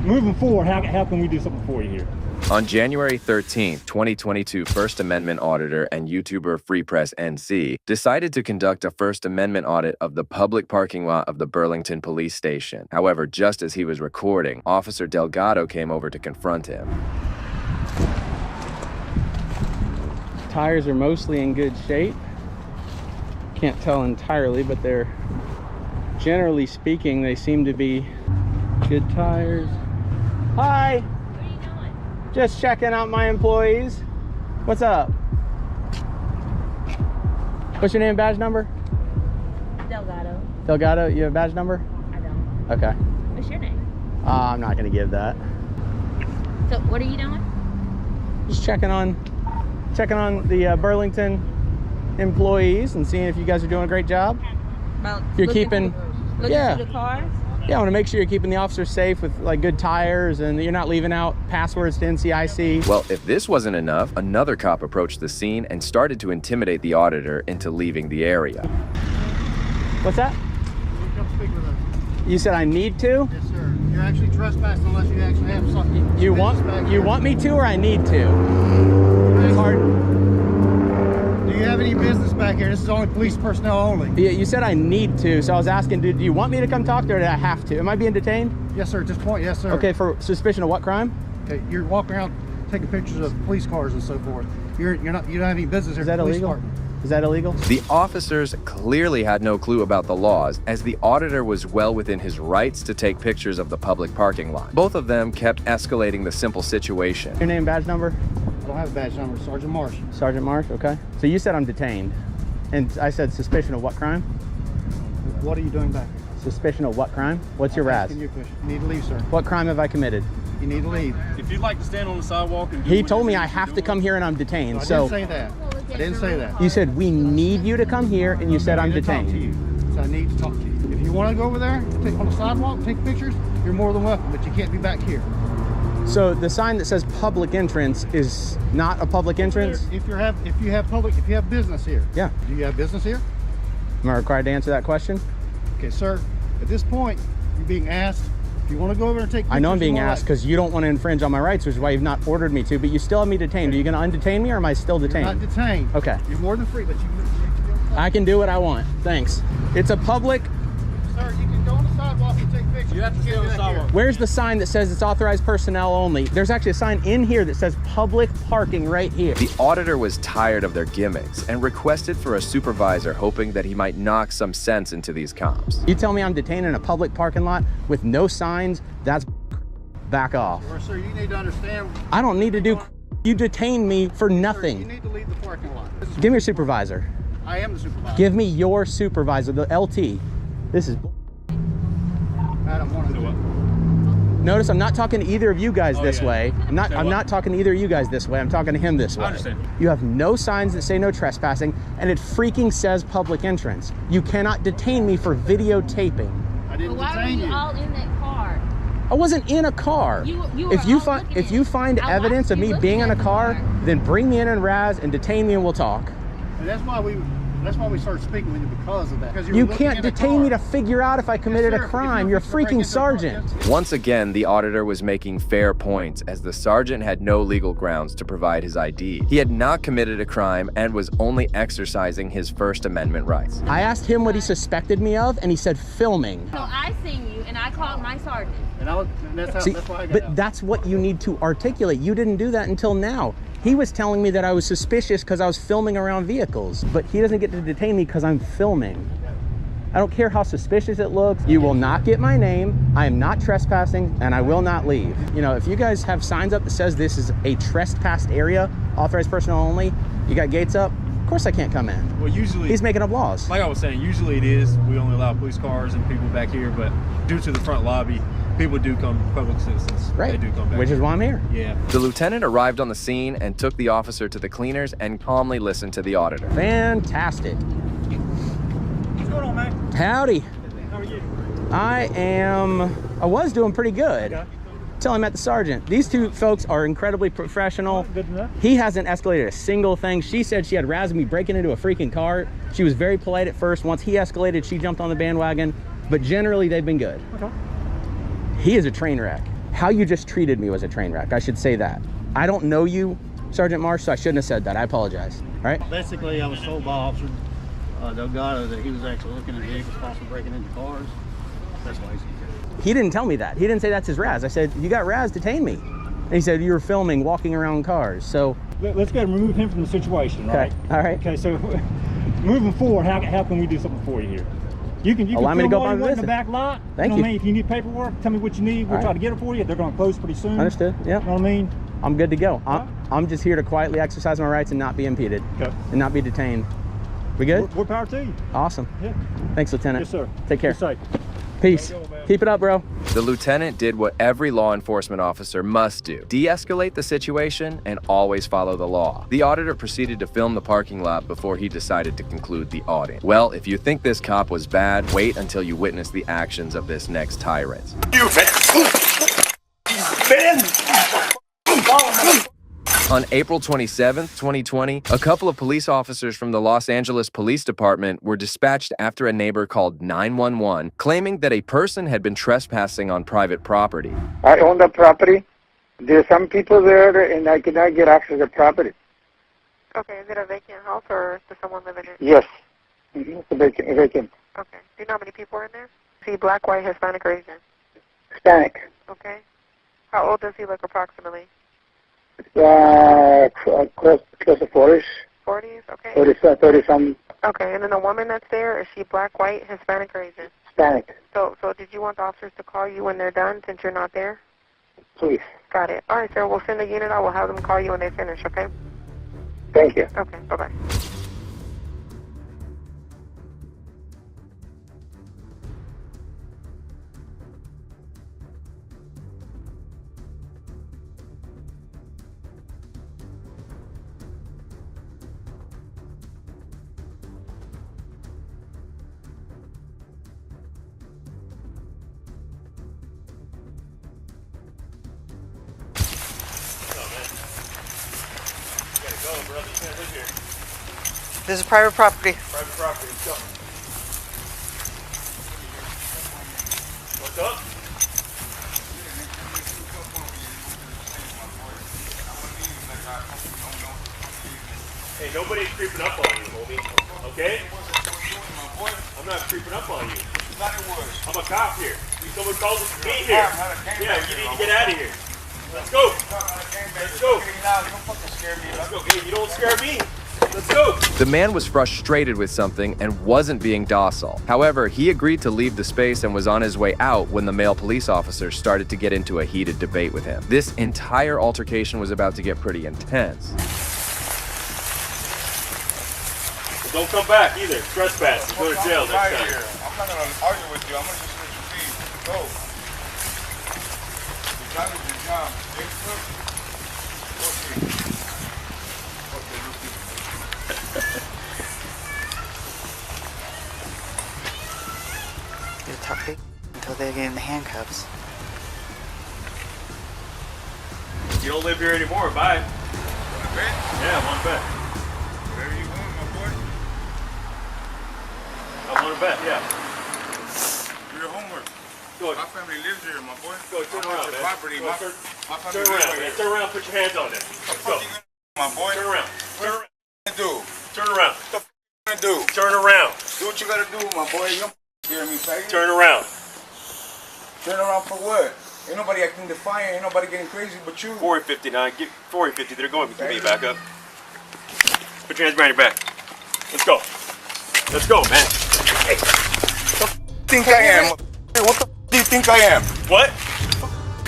moving forward, how can we do something for you here? On January 13th, 2022, First Amendment auditor and YouTuber Free Press NC decided to conduct a First Amendment audit of the public parking lot of the Burlington police station. However, just as he was recording, Officer Delgado came over to confront him. Tires are mostly in good shape. Can't tell entirely, but they're, generally speaking, they seem to be good tires. Hi! What are you doing? Just checking out my employees. What's up? What's your name, badge number? Delgado. Delgado, you have a badge number? I don't. Okay. What's your name? I'm not gonna give that. So what are you doing? Just checking on the Burlington employees and seeing if you guys are doing a great job. About you're keeping, yeah, through the cars? Yeah, I want to make sure you're keeping the officers safe with like good tires and you're not leaving out passwords to NCIC. Well, if this wasn't enough, another cop approached the scene and started to intimidate the auditor into leaving the area. What's that? Come speak with us. You said I need to? Yes, sir. You're actually trespassing unless you actually have something. You want me to or I need to? It's hard. Do you have any business back here? This is only police personnel only. Yeah, you said I need to, so I was asking, do you want me to come talk to her or do I have to? Am I being detained? Yes, sir. At this point, yes, sir. Okay, for suspicion of what crime? Okay, you're walking around taking pictures of police cars and so forth. You don't have any business here. Is that illegal? Is that illegal? The officers clearly had no clue about the laws, as the auditor was well within his rights to take pictures of the public parking lot. Both of them kept escalating the simple situation. Your name, badge number? I don't have a badge number. Sergeant Marsh. Sergeant Marsh, okay. So you said I'm detained, and I said suspicion of what crime? What are you doing back here? Suspicion of what crime? What's your RAS? You need to leave, sir. What crime have I committed? You need to leave. If you'd like to stand on the sidewalk and do He told me I have to come here and I'm detained. No, I so didn't say that. I didn't say that. You said we need you to come here, and you said I'm detained. Talk to you. So I need to talk to you. If you want to go over there, take on the sidewalk, take pictures, you're more than welcome, but you can't be back here. So the sign that says public entrance is not a public entrance? If you have business here. Yeah. Do you have business here? Am I required to answer that question? Okay, sir. At this point, you're being asked. If you want to go over and take pictures, I know I'm being asked because you don't want to infringe on my rights, which is why you've not ordered me to, but you still have me detained. Are you going to undetain me or am I still detained? You're not detained. Okay. You're more than free, but you I can do what I want. Thanks. It's a public. Sir, you can go on the sidewalk and take pictures. You have to stay on the sidewalk. Where's the sign that says it's authorized personnel only? There's actually a sign in here that says public parking right here. The auditor was tired of their gimmicks and requested for a supervisor, hoping that he might knock some sense into these cops. You tell me I'm detained in a public parking lot with no signs, that's back off. Well, sir, you need to understand. I don't need to do. You detained me for nothing. Sir, you need to leave the parking lot. Give me your supervisor. I am the supervisor. Give me your supervisor, the LT. This is. Adam, one of the. Notice I'm not talking to either of you guys this way. I'm not talking to either of you guys this way. I'm talking to him this way. I understand. You have no signs that say no trespassing, and it freaking says public entrance. You cannot detain me for videotaping. I didn't Why were detain you you. all in that car? I wasn't in a car. If you find evidence of me being in a car, then bring me in and Raz and detain me and we'll talk. And that's why we started speaking with you, because of that. Because You can't detain me to figure out if I committed a crime. You're a freaking sergeant. Once again, the auditor was making fair points, as the sergeant had no legal grounds to provide his ID. He had not committed a crime and was only exercising his First Amendment rights. I asked him what he suspected me of, and he said filming. So I seen you and I called my sergeant. And that's why I got But that's what you need to articulate. You didn't do that until now. He was telling me that I was suspicious because I was filming around vehicles, but he doesn't get to detain me because I'm filming. I don't care how suspicious it looks. You will not get my name. I am not trespassing, and I will not leave. You know, if you guys have signs up that says this is a trespassed area, authorized personnel only, you got gates up, of course I can't come in. Well, usually he's making up laws. Like I was saying, usually it is. We only allow police cars and people back here, but due to the front lobby, people do come, public citizens. Right. They do come back Which here. is why I'm here. Yeah. The lieutenant arrived on the scene and took the officer to the cleaners and calmly listened to the auditor. Fantastic. What's going on, man? Howdy. How are you? I was doing pretty good. Okay. Till I met the sergeant. These two folks are incredibly professional. Good enough. He hasn't escalated a single thing. She said she had razzed me breaking into a freaking car. She was very polite at first. Once he escalated, she jumped on the bandwagon. But generally, they've been good. Okay. He is a train wreck. How you just treated me was a train wreck. I should say that. I don't know you, Sergeant Marsh, so I shouldn't have said that. I apologize. All right? Basically, I was told by Officer Delgado that he was actually looking at vehicles, possibly breaking into cars. That's why he's here. He didn't tell me that. He didn't say that's his Raz. I said, you got Raz, detain me. And he said, you were filming, walking around cars. So Let's go and remove him from the situation, right? Okay, all right. Okay, so moving forward, how can we do something for you here? You can Allow me to film go all by you want in the visit. back lot. Thank You know you. what I mean? If you need paperwork, tell me what you need. We'll All try right. to get it for you. They're going to close pretty soon. Understood, yeah. You know what I mean? I'm good to go. I'm just here to quietly exercise my rights and not be impeded. Okay. And not be detained. We good? More power to you. Awesome. Yeah. Thanks, Lieutenant. Yes, sir. Take care. Be safe. Peace. Keep it up, bro. The lieutenant did what every law enforcement officer must do: de-escalate the situation and always follow the law. The auditor proceeded to film the parking lot before he decided to conclude the audit. Well, if you think this cop was bad, wait until you witness the actions of this next tyrant. On April 27, 2020, a couple of police officers from the Los Angeles Police Department were dispatched after a neighbor called 911, claiming that a person had been trespassing on private property. I own the property. There's some people there, and I cannot get access to the property. Okay, is it a vacant house or does someone live in it? Yes. It's vacant. Okay. Do you know how many people are in there? Is he black, white, Hispanic, or Asian? Hispanic. Okay. How old does he look approximately? Close to 40s. 40s, okay. 30 some. Okay, and then the woman that's there, is she black, white, Hispanic, or Asian? Hispanic. So did you want the officers to call you when they're done since you're not there? Please. Got it. All right, sir, we'll send the unit out. We'll have them call you when they finish, okay? Thank you. Okay, bye-bye. This is private property. Private property, let's go. What's up? Hey, nobody's creeping up on you, homie. Okay? I'm not creeping up on you. I'm a cop here. Someone calls us to be here. Yeah, you need to get out of here. Let's go. Let's go. Let's go. Hey, you don't scare me. Let's go. The man was frustrated with something and wasn't being docile. However, he agreed to leave the space and was on his way out when the male police officer started to get into a heated debate with him. This entire altercation was about to get pretty intense. Don't come back either. Trespass. Go to jail next time. I'm not going to argue with you. I'm going to just let you be. Go. Your job is your job. You talk big until they get in the handcuffs. You don't live here anymore. Bye. Want to bet? Yeah, I want to bet. Whatever you want, my boy. I want to bet, yeah. Do your homework. Go. My family lives here, my boy. Go, turn around, man. Property. Go, My family turn around, man. lives here. Turn around, put your hands on it. Let's go. My boy. Turn around. Turn around. What you do? Turn around. What the gonna do? Turn around. Do what you gotta do, my boy. You don't hear me, faggot. Turn around. Turn around for what? Ain't nobody acting defiant. Ain't nobody getting crazy but you. 459. Get 450. They're going. Give me back up. Put your hands behind your back. Let's go. Let's go, man. Hey. What the think I am? What the do you think I am? What?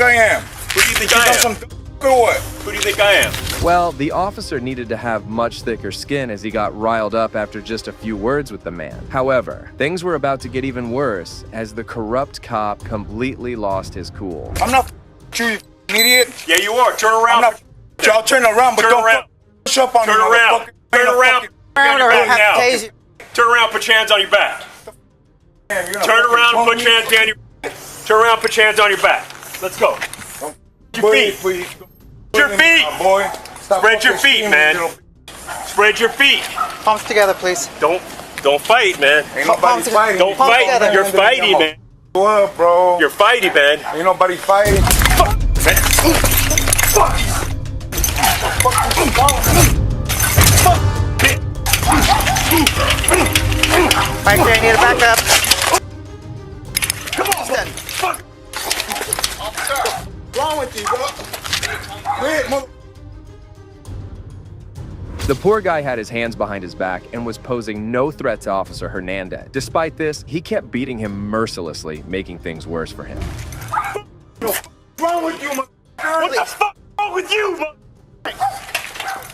I am. Who do you think I am? Or what? Who do you think I am? Well, the officer needed to have much thicker skin as he got riled up after just a few words with the man. However, things were about to get even worse as the corrupt cop completely lost his cool. I'm not you idiot. Yeah, you are. Turn around. Y'all turn around, but don't push up on me. Turn around. Turn around. Turn around. Turn around. Put your hands on your back. Turn around. Put your hands down your. Turn around. Put your hands on your back. Let's go. Your feet. Your feet. Boy. Spread your feet, man. Spread your feet. Palms together, please. Don't fight, man. Ain't nobody fighting. Don't fight. You're fighty, man. What, bro? You're fighty, man. Ain't nobody fighting. Fuck. Fuck. Right there, you need to back up. Come on. Fuck. What's wrong with you, bro? Quit, mother. The poor guy had his hands behind his back and was posing no threat to Officer Hernandez. Despite this, he kept beating him mercilessly, making things worse for him. What's wrong with you, man? What the fuck wrong with you, man?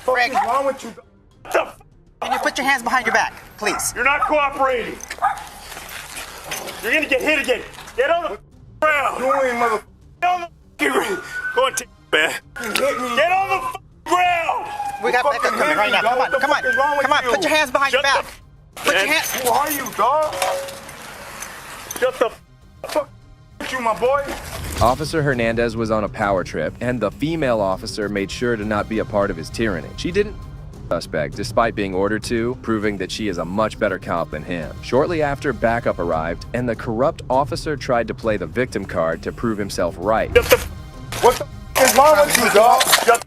Greg, what's wrong with you? What the fuck? Can you put your hands behind your back, please? You're not cooperating. You're gonna get hit again. Get on the ground. You ain't mother. Get on the ground. Go on, man. Get on the ground. We got backup coming right now. Come on, come on, come on. Put your hands behind your back. Put your hands. Who are you, dog? Shut the fuck with you, my boy. Officer Hernandez was on a power trip, and the female officer made sure to not be a part of his tyranny. She didn't suspect, despite being ordered to, proving that she is a much better cop than him. Shortly after, backup arrived, and the corrupt officer tried to play the victim card to prove himself right. What the is wrong with you, dog? Shut up.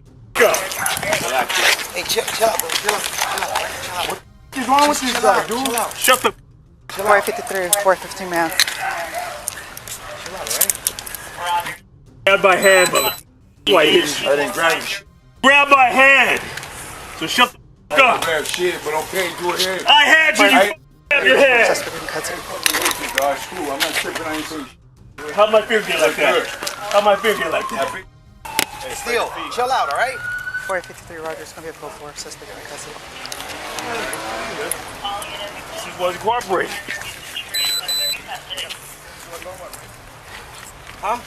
Hey, chill out, bro. Chill out. What is wrong with you, guy, dude? Shut the. 453, 415, man. Grab my hand, mother. Why you hit me? I didn't grab you. Grab my hand. So shut the fuck up. Grab shit, but okay, do it here. I had you. You grab your hand. God, screw. I'm not tripping. I ain't saying. How'd my finger get like that? How'd my finger get like that? Steele, chill out, all right? 453, Roger. It's gonna be a 4-4. Suspect in custody. She wasn't cooperating. Huh?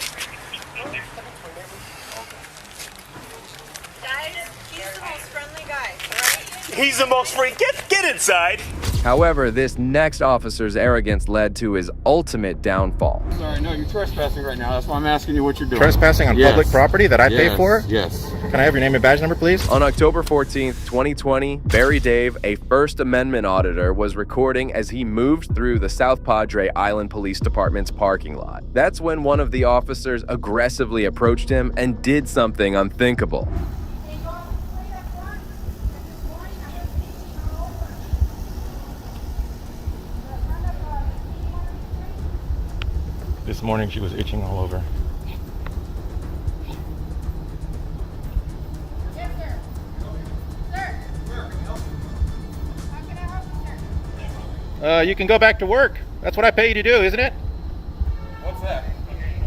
Guys, he's the most friendly guy, right? He's the most free. Get inside. However, this next officer's arrogance led to his ultimate downfall. Sorry, no, you're trespassing right now. That's why I'm asking you what you're doing. Trespassing on public property that I pay for? Yes. Can I have your name and badge number, please? On October 14th, 2020, Barry Dave, a First Amendment auditor, was recording as he moved through the South Padre Island Police Department's parking lot. That's when one of the officers aggressively approached him and did something unthinkable. This morning she was itching all over. Yes, sir. Sir. How can I help you, sir? You can go back to work. That's what I pay you to do, isn't it? What's that?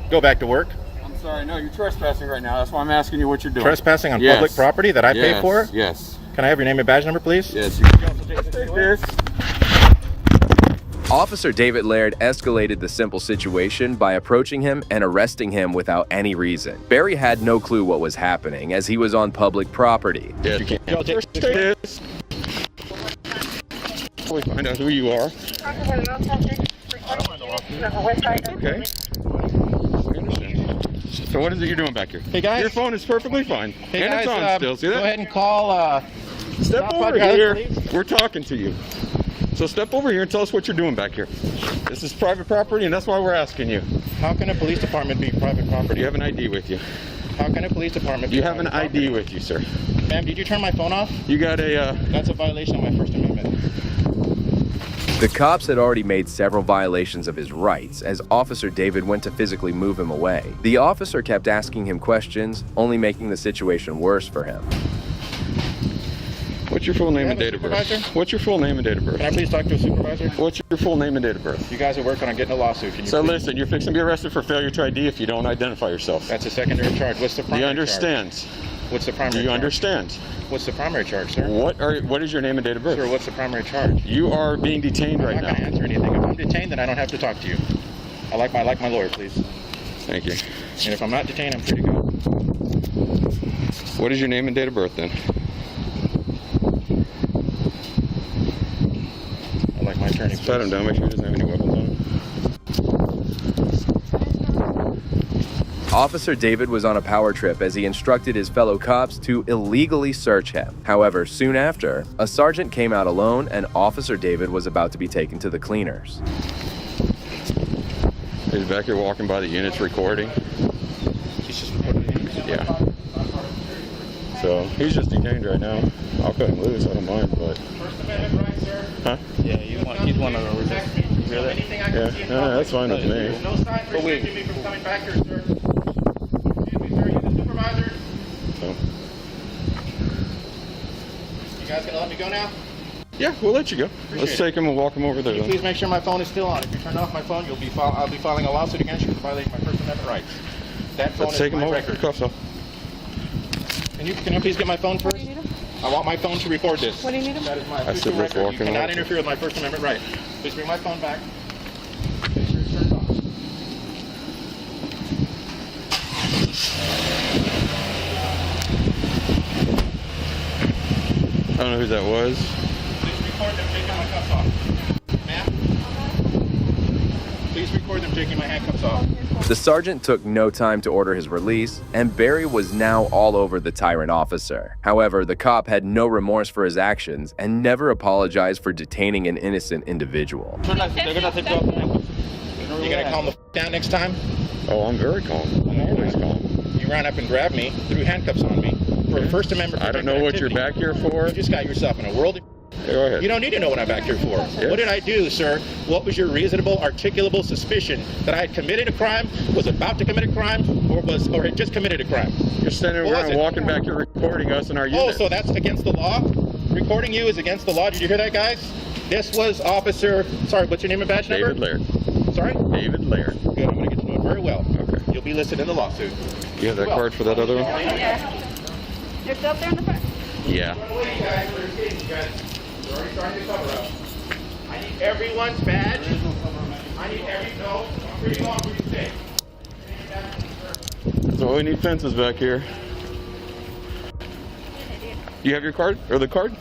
Go back to work. I'm sorry, no, you're trespassing right now. That's why I'm asking you what you're doing. Trespassing on public property that I pay for? Yes. Can I have your name and badge number, please? Yes. You can also take this. Officer David Laird escalated the simple situation by approaching him and arresting him without any reason. Barry had no clue what was happening as he was on public property. Yes. You can't take this. We find out who you are. Okay. So what is it you're doing back here? Hey guys. Your phone is perfectly fine. Hey and guys, it's on still. See that? Go ahead and call. Step over Podcast, here. please. We're talking to you. So step over here and tell us what you're doing back here. This is private property, and that's why we're asking you. How can a police department be private property? You have an ID with you. How can a police department be You have an private ID property? with you, sir. Ma'am, did you turn my phone off? You got a... That's a violation of my First Amendment. The cops had already made several violations of his rights as Officer David went to physically move him away. The officer kept asking him questions, only making the situation worse for him. What's your full name and date of birth? What's your full name and date of birth? Can I please talk to a supervisor? What's your full name and date of birth? You guys are working on getting a lawsuit. Can you So please? listen, you're fixing to be arrested for failure to ID if you don't identify yourself. That's a secondary charge. What's the Do primary you understand? charge? What's the primary Do you charge? understand? What's the primary charge, sir? What is your name and date of birth? Sir, what's the primary charge? You are being detained right I'm not now. going to answer anything. If I'm detained, then I don't have to talk to you. I like my lawyer, please. Thank you. And if I'm not detained, I'm free to go. What is your name and date of birth then? I like my attorney, please. Pat him down, make sure he doesn't have any weapons on him. Officer David was on a power trip as he instructed his fellow cops to illegally search him. However, soon after, a sergeant came out alone and Officer David was about to be taken to the cleaners. He's back here walking by the units recording. He's just recording. Yeah. So he's just detained right now. I'll cut him loose, I don't mind, but... First Amendment right, sir? Huh? Yeah, he's one of those. Really? Yeah, that's fine with me. There's no sign restricting me from coming back here, sir. Excuse me, sir, you the supervisor? So. You guys gonna let me go now? Yeah, we'll let you go. Let's take him and walk him over there. Can you please make sure my phone is still on? If you turn off my phone, I'll be filing a lawsuit against you for violating my First Amendment rights. That phone Let's is take him my over. record. Cuffs off. Can you please get my phone first? I want my phone to record this. What do you need him? That is my I said official let's record. walk You him cannot over. interfere with my First Amendment right. Please bring my phone back. Make sure it's turned off. I don't know who that was. Please record them taking my cuffs off. Ma'am? Please record them taking my handcuffs off. The sergeant took no time to order his release, and Barry was now all over the tyrant officer. However, the cop had no remorse for his actions and never apologized for detaining an innocent individual. You gonna calm the down next time? Oh, I'm very calm. I'm always calm. You ran up and grabbed me, threw handcuffs on me for the First Amendment. I don't know what you're back here for. You just got yourself in a world of... Go ahead. You don't need to know what I'm back here for. Yes. What did I do, sir? What was your reasonable, articulable suspicion that I had committed a crime, was about to commit a crime, or had just committed a crime? You're standing around walking back here recording us in our unit. Oh, so that's against the law? Recording you is against the law. Did you hear that, guys? This was Officer... Sorry, what's your name and badge number? David Laird. Sorry? David Laird. Good, I'm going to get to know it very well. Okay. You'll be listed in the lawsuit. You have that card for that other one? Yeah. It's up there in the front. Yeah. Run away, you guys. We're escaping, you guys. They're already starting to cover up. I need everyone's badge. I need no, I'm pretty long for you to stay. So we need fences back here. You have your card? Or the card?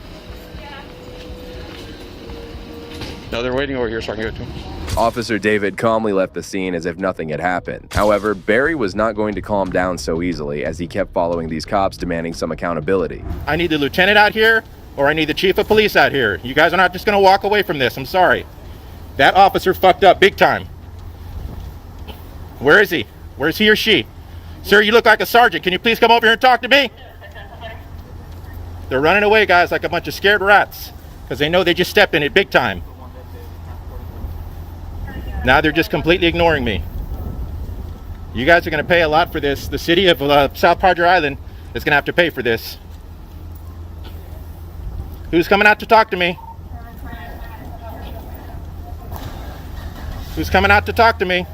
No, they're waiting over here so I can give it to them. Officer David calmly left the scene as if nothing had happened. However, Barry was not going to calm down so easily as he kept following these cops demanding some accountability. I need the lieutenant out here, or I need the chief of police out here. You guys are not just going to walk away from this. I'm sorry. That officer fucked up big time. Where is he? Where's he or she? Sir, you look like a sergeant. Can you please come over here and talk to me? They're running away, guys, like a bunch of scared rats because they know they just stepped in it big time. Now they're just completely ignoring me. You guys are going to pay a lot for this. The city of South Padre Island is going to have to pay for this. Who's coming out to talk to me? Who's coming out to talk to me?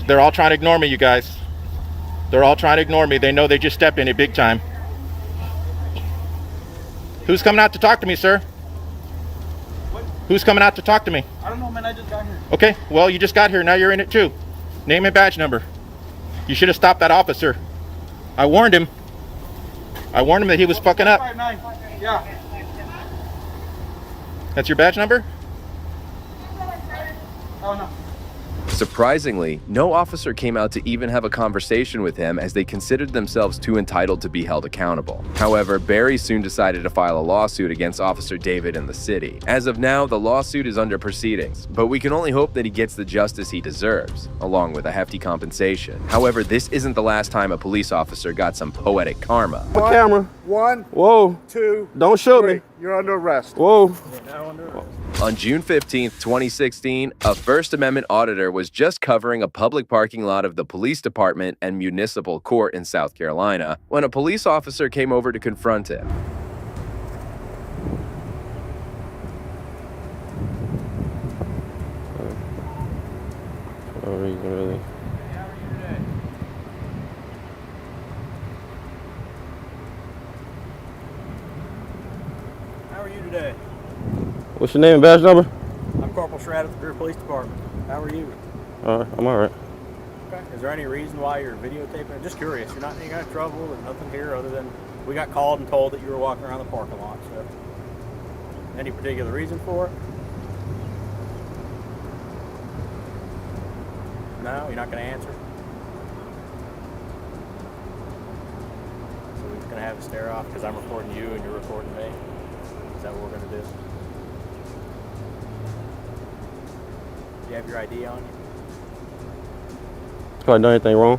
They're all trying to ignore me, you guys. They're all trying to ignore me. They know they just stepped in it big time. Who's coming out to talk to me, sir? What? Who's coming out to talk to me? I don't know, man. I just got here. Okay, well, you just got here. Now you're in it too. Name and badge number. You should have stopped that officer. I warned him. I warned him that he was fucking up. 559. Yeah. That's your badge number? Oh, no. Surprisingly, no officer came out to even have a conversation with him as they considered themselves too entitled to be held accountable. However, Barry soon decided to file a lawsuit against Officer David and the city. As of now, the lawsuit is under proceedings, but we can only hope that he gets the justice he deserves, along with a hefty compensation. However, this isn't the last time a police officer got some poetic karma. The camera. 1. Whoa. 2. Don't shoot me. You're under arrest. Whoa. On June 15, 2016, a First Amendment auditor was just covering a public parking lot of the police department and municipal court in South Carolina when a police officer came over to confront him. Really. How are you today? What's your name and badge number? I'm Corporal Shradd at the Greer Police Department. How are you? I'm all right. Okay. Is there any reason why you're videotaping? I'm just curious. You're not in any kind of trouble. There's nothing here other than we got called and told that you were walking around the parking lot. So, any particular reason for it? No, you're not going to answer. So we're just going to have to stare off because I'm recording you and you're recording me. Is that what we're going to do? Do you have your ID on you? Have I done anything wrong?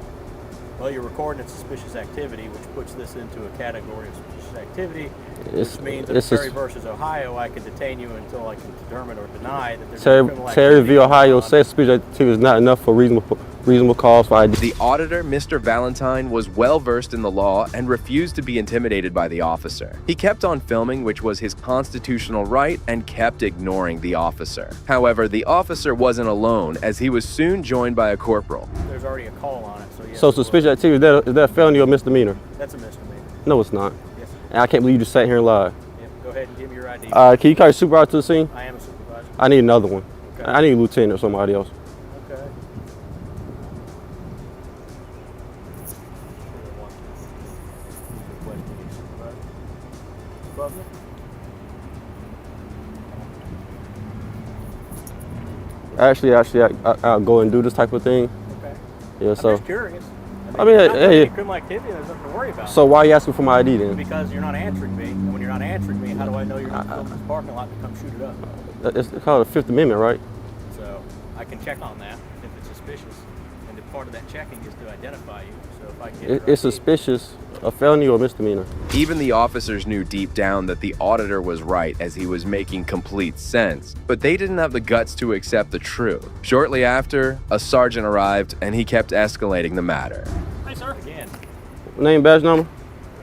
Well, you're recording a suspicious activity, which puts this into a category of suspicious activity, It's, which means that it's Terry versus Ohio, I can detain you until I can determine or deny that there's a Terry, criminal Terry activity v. Ohio going on. says suspicious activity is not enough for reasonable cause for ID. The auditor, Mr. Valentine, was well versed in the law and refused to be intimidated by the officer. He kept on filming, which was his constitutional right, and kept ignoring the officer. However, the officer wasn't alone, as he was soon joined by a corporal. There's already a call on it, so yes. So suspicious activity, is that a felony or misdemeanor? That's a misdemeanor. No, it's not. Yes, sir. And I can't believe you just sat here and lied. Yep. Go ahead and give me your ID. Can you call your supervisor to the scene? I am a supervisor. I need another one. Okay. I need a lieutenant or somebody else. Okay. Actually, I'll go and do this type of thing. Okay. Yeah, so. I'm just curious. I mean, if you're not hey. committing criminal activity, there's nothing to worry about. So why are you asking for my ID then? Because you're not answering me, and when you're not answering me, how do I know you're not filming this parking lot to come shoot it up? It's called the Fifth Amendment, right? So I can check on that if it's suspicious, and the part of that checking is to identify you. So if I get your It's ID, suspicious, a felony or misdemeanor. Even the officers knew deep down that the auditor was right, as he was making complete sense, but they didn't have the guts to accept the truth. Shortly after, a sergeant arrived and he kept escalating the matter. Hey, sir. Again. Name, badge number?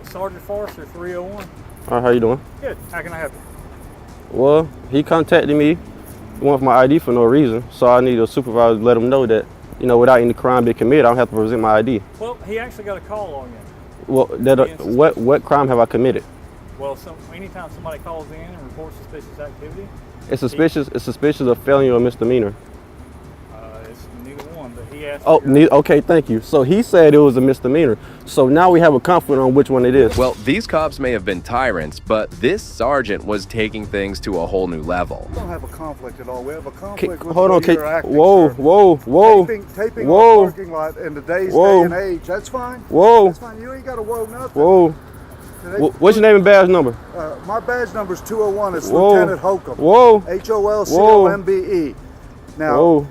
Sergeant Forrester, 301. All right, how you doing? Good. How can I help you? Well, he contacted me, he wanted my ID for no reason, so I need a supervisor to let him know that, you know, without any crime being committed, I don't have to present my ID. Well, he actually got a call on you. Well, what crime have I committed? Well, anytime somebody calls in and reports suspicious activity, It's suspicious of felony or misdemeanor. it's neither one. But he asked. Oh, okay, thank you. So he said it was a misdemeanor. So now we have a conflict on which one it is. Well, these cops may have been tyrants, but this sergeant was taking things to a whole new level. We don't have a conflict at all. We have a conflict with hold on, you're acting, whoa, sir. whoa. Taping whoa. on a parking lot in today's Whoa. day and age, that's fine. Whoa. That's fine. You ain't got to whoa nothing. Whoa. What's your name and badge number? My badge number is 201. It's Whoa. Lieutenant Holcomb. Whoa. HOLCOMBE. Now, whoa.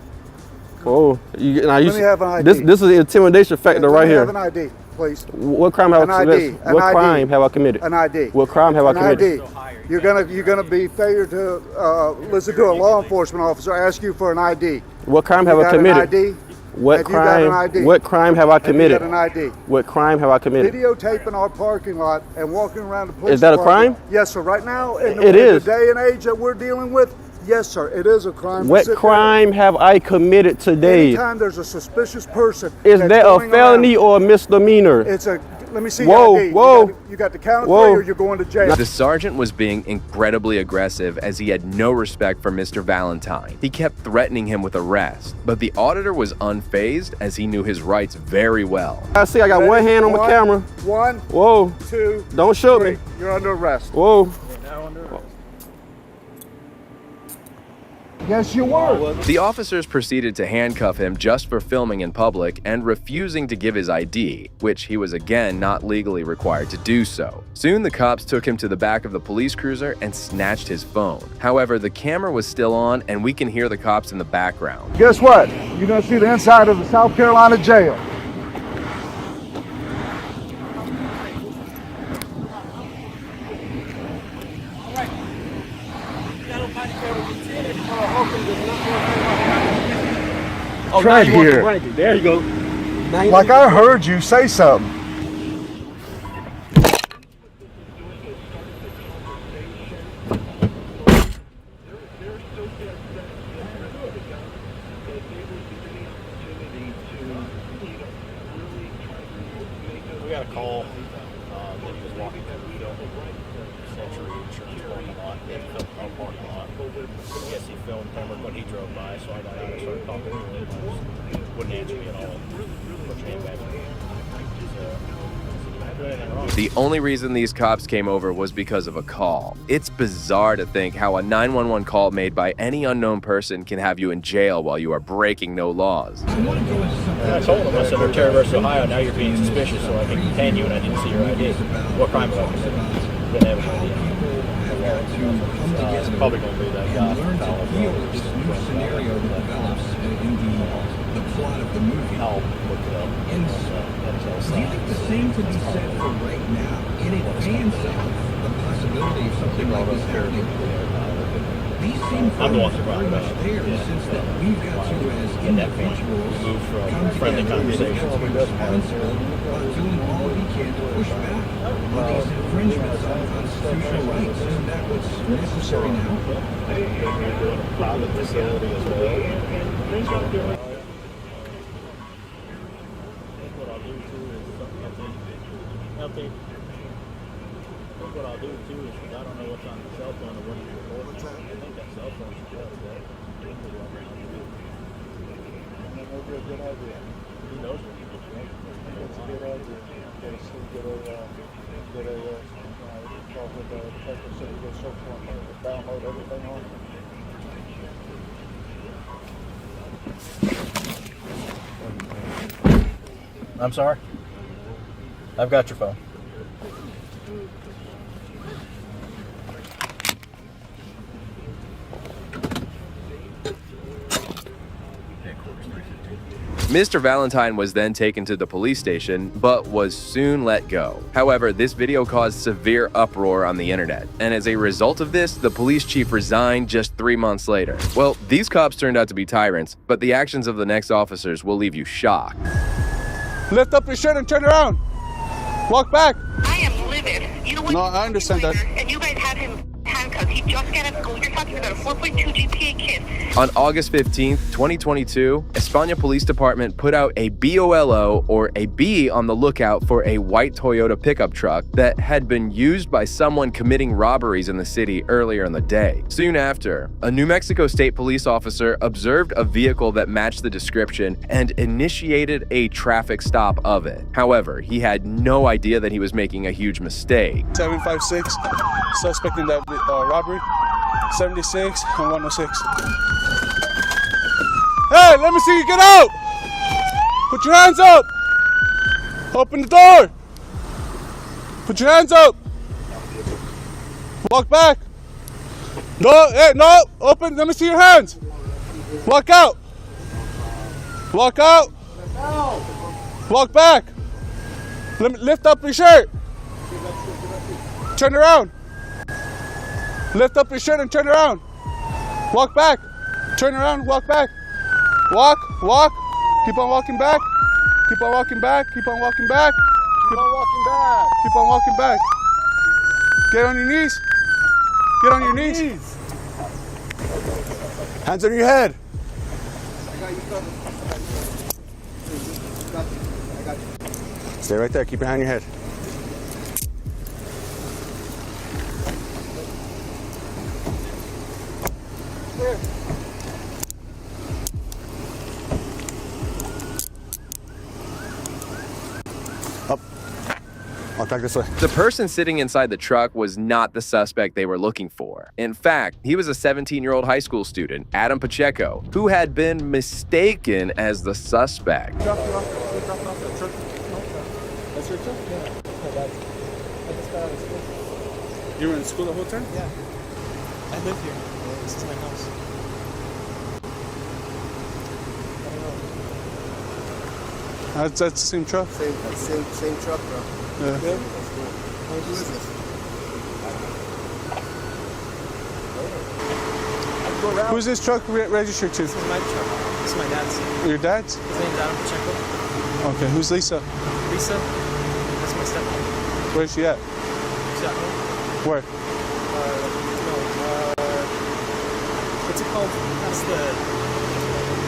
Whoa. let me have an ID. This is the intimidation factor right here. Let me have an ID. please. What crime have I committed? What crime have I committed? An ID. What crime have I committed? An ID. You're gonna be failure to listen to a law enforcement officer ask you for an ID. What crime have I committed? An ID? What crime? What crime have I committed? Have you got an ID? What crime have I committed? Videotaping our parking lot and walking around the police. Is that a crime? Yes, sir. Right now, in It is. the day and age that we're dealing with, yes, sir. It is a crime. What crime have I committed today? Anytime there's a suspicious person. Is that a felony or a misdemeanor? It's a. Let me see Whoa, your ID. whoa. You got the count of Whoa. 3 or you're going to jail. The sergeant was being incredibly aggressive as he had no respect for Mr. Valentine. He kept threatening him with arrest, but the auditor was unfazed as he knew his rights very well. I see I got one hand on my camera. 1, Whoa. 2, Don't shoot 3. me. You're under arrest. Whoa. You're now under arrest. Yes, you were. The officers proceeded to handcuff him just for filming in public and refusing to give his ID, which he was again not legally required to do so. Soon the cops took him to the back of the police cruiser and snatched his phone. However, the camera was still on and we can hear the cops in the background. Guess what? You're going to see the inside of the South Carolina jail. Oh, Right now you here. want to run it. There you go. Like I heard you say something. We got a call that he was walking through the Century Insurance parking lot. He had filmed our parking lot. I guess he filmed him when he drove by, so I got out and started talking to him. He wouldn't answer me at all. Pushed me back. The only reason these cops came over was because of a call. It's bizarre to think how a 911 call made by any unknown person can have you in jail while you are breaking no laws. And I told him, I said, we're Terry versus Ohio, now you're being suspicious, so I can detain you and I didn't see your ID. What crime have I committed? Didn't have an ID. It's probably going to be that guy. This new scenario that develops in the plot of the movie. I'll look it up. Do you think the same could be said for right now in advance of the possibility of something like this happening? These seem very much there since that we've got to, as individuals, come friendly together and conversations. be responsible about doing all we can to push back on these infringements on constitutional rights. Isn't that what's necessary now? Private facility as well. What I'll do too is, because I don't know what's on the cell phone or what you're recording. What's that? I think that cell phone should go today. That would be a good idea. He knows what you're doing. That's a good idea. Get a talk with the detective so you go search for him, download everything on it. I'm sorry? I've got your phone. Mr. Valentine was then taken to the police station, but was soon let go. However, this video caused severe uproar on the internet, and as a result of this, the police chief resigned just 3 months later. Well, these cops turned out to be tyrants, but the actions of the next officers will leave you shocked. Lift up your shirt and turn around. Walk back. I am livid. You know what? No, I understand that. And you guys had him handcuffed. He just got out of school. You're talking about a 4.2 GPA kid. On August 15th, 2022, España Police Department put out a BOLO, or a B, on the lookout for a white Toyota pickup truck that had been used by someone committing robberies in the city earlier in the day. Soon after, a New Mexico State police officer observed a vehicle that matched the description and initiated a traffic stop of it. However, he had no idea that he was making a huge mistake. 756, suspect in that robbery. 76 and 106. Hey, let me see you get out! Put your hands up! Open the door! Put your hands up! Walk back! No, hey, no! Open, let me see your hands! Walk out! Walk out! Walk back! Lift up your shirt. Turn around. Lift up your shirt and turn around. Walk back. Turn around, walk back. Walk. Keep on walking back. Keep on walking back. Keep on walking back. Keep on walking back. Keep on walking back. Get on your knees. Get on your knees. Hands on your head. Stay right there. Keep your hand on your head. Up. I'll back this way. The person sitting inside the truck was not the suspect they were looking for. In fact, he was a 17-year-old high school student, Adam Pacheco, who had been mistaken as the suspect. That's your truck? Yeah. I just got out of school. You were in school the whole time? Yeah. I live here. This is my house. That's the same truck? Same truck, bro. Yeah. Good? That's cool. Who is this? Who's this truck registered to? This is my truck. This is my dad's. Your dad's? His name's Adam Pacheco. Okay, who's Lisa? Lisa? That's my stepmom. Where's she at? She's at home. Where? What's it called?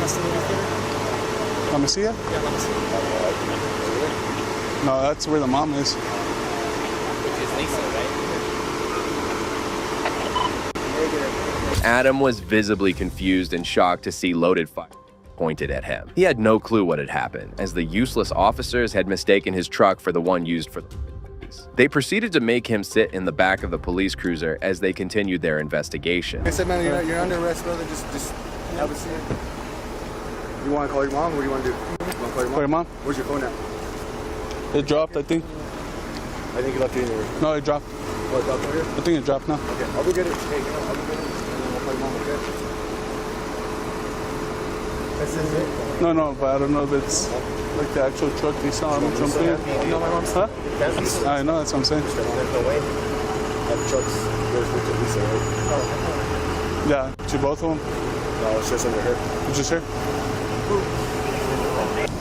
That's the movie theater. La Mesilla? Yeah, La Mesilla. No, that's where the mom is. Which is Lisa, right? Adam was visibly confused and shocked to see loaded fire pointed at him. He had no clue what had happened, as the useless officers had mistaken his truck for the one used for the police. They proceeded to make him sit in the back of the police cruiser as they continued their investigation. I said, man, you're under arrest, brother. Just have a seat. You want to call your mom? What do you want to do? You want to call Call your mom? Where's your phone at? It dropped, I think. I think you left it in there. No, it dropped. Oh, it dropped over here? I think it dropped now. Okay, I'll go get it. Hey, I'll go get it. And then we'll call your mom, okay? This is it? No, but I don't know if it's like the actual truck they saw him jump in. You know my mom's? Huh? I know, that's what I'm saying. There's no way. That truck's goes with Lisa, right? Yeah, to both of them? No, it's just under her. It's just her?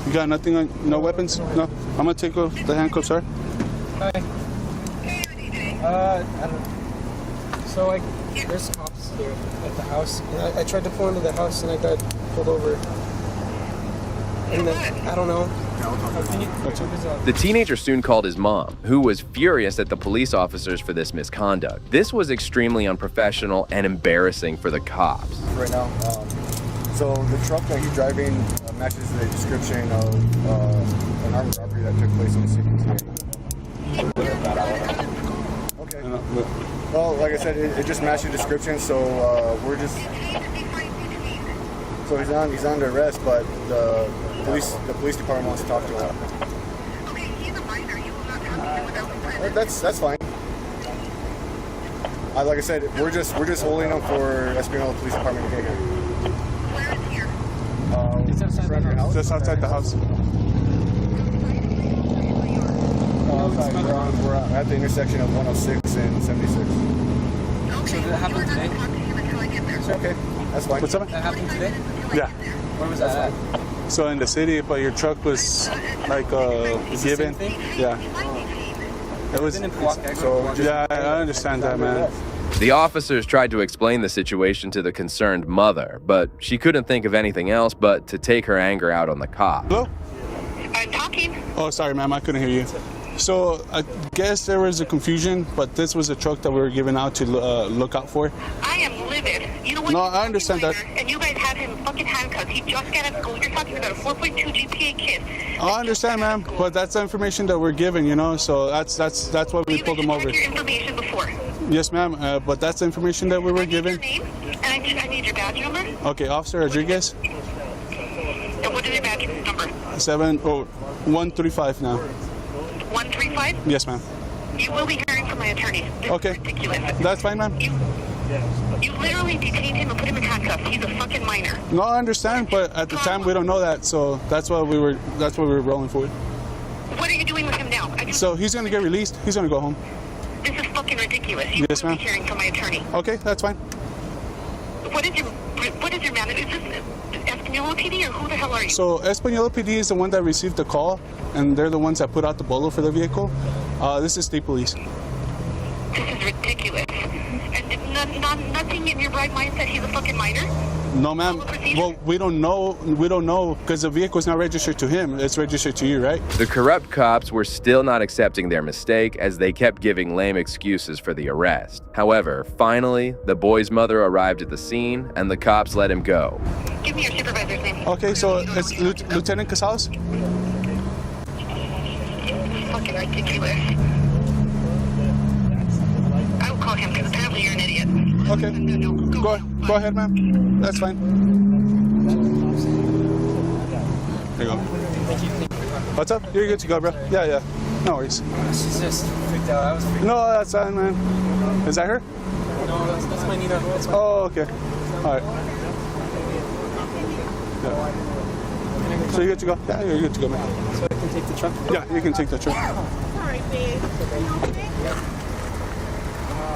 You got nothing on, no weapons? No? I'm gonna take off the handcuffs, sir. Hi. I don't. So there's cops here at the house, and I tried to pull into the house, and I got pulled over. And then I don't know. The teenager soon called his mom, who was furious at the police officers for this misconduct. This was extremely unprofessional and embarrassing for the cops. Right now, so the truck that you're driving matches the description of an armed robbery that took place in the city. Okay. Well, like I said, it just matched the description, so we're just. So he's under arrest, but the police department wants to talk to him. Okay, he's a minor. You will not have him without consent. That's fine. Like I said, we're just holding him for Espional Police Department to get here. Where is here? It's outside the house. Just outside the house. We're at the intersection of 106 and 76. Okay, So did it happen you are today? not to talk to him until I get there. Okay, that's fine. What's up? That happened today? Yeah. Where was that at? So in the city, but your truck was like It's the given. same thing? Yeah. It was. Been in Pawtucket. So Yeah, I understand that, man. The officers tried to explain the situation to the concerned mother, but she couldn't think of anything else but to take her anger out on the cop. Hello? I'm talking. Oh, sorry, ma'am, I couldn't hear you. So I guess there was a confusion, but this was a truck that we were giving out to look out for. I am livid. You know what? No, I understand that. And you guys had him fucking handcuffed. He just got out of school. You're talking about a 4.2 GPA kid. I understand, ma'am, but that's the information that we're given, you know. So that's why we pulled him over. Your information before. Yes, ma'am, but that's the information that we were given. Name? And I need your badge number. Okay, Officer Rodriguez. And what is your badge number? 135 now. 135? Yes, ma'am. You will be hearing from my attorney. This Okay. is ridiculous. That's fine, ma'am. You literally detained him and put him in handcuffs. He's a fucking minor. No, I understand, but at the time we don't know that, so that's what we were rolling for. What are you doing with him now? I So he's gonna get released. He's gonna go home. This is fucking ridiculous. You Yes, will ma'am. be hearing from my attorney. Okay, that's fine. What is your manager? Is this Espanola PD or who the hell are you? So Espanola PD is the one that received the call, and they're the ones that put out the bolo for the vehicle. This is state police. This is ridiculous. And nothing in your right mind said he's a fucking minor? No, ma'am. Well, we don't know. We don't know because the vehicle is not registered to him. It's registered to you, right? The corrupt cops were still not accepting their mistake as they kept giving lame excuses for the arrest. However, finally, the boy's mother arrived at the scene and the cops let him go. Give me your supervisor's name. Okay, so it's Lieutenant Casals. Fucking ridiculous. I will call him because apparently you're an idiot. Okay. Go ahead, ma'am. That's fine. Here you go. What's up? You're good to go, bro. Yeah. No worries. She's just freaked out. I was freaked out. No, that's fine, man. Is that her? No, that's my Nina. That's my... Oh, okay. All right. Yeah. So you're good to go? Yeah, you're good to go, man. So I can take the truck? Yeah, you can take the truck. Sorry, babe. No.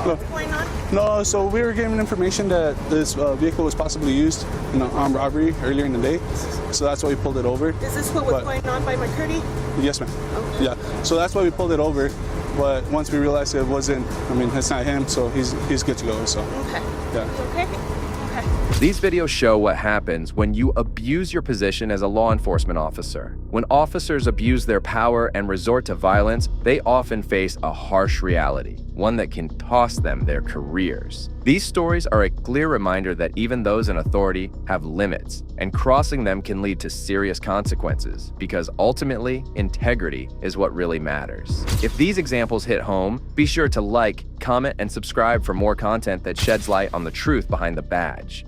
What's going on? No, so we were given information that this vehicle was possibly used in an armed robbery earlier in the day. So that's why we pulled it over. Is this what was going on by McCurdy? Yes, ma'am. Okay. Yeah. So that's why we pulled it over. But once we realized it wasn't, I mean, it's not him, so he's good to go. So. Okay. Yeah. Okay. These videos show what happens when you abuse your position as a law enforcement officer. When officers abuse their power and resort to violence, they often face a harsh reality, one that can cost them their careers. These stories are a clear reminder that even those in authority have limits, and crossing them can lead to serious consequences, because ultimately, integrity is what really matters. If these examples hit home, be sure to like, comment, and subscribe for more content that sheds light on the truth behind the badge.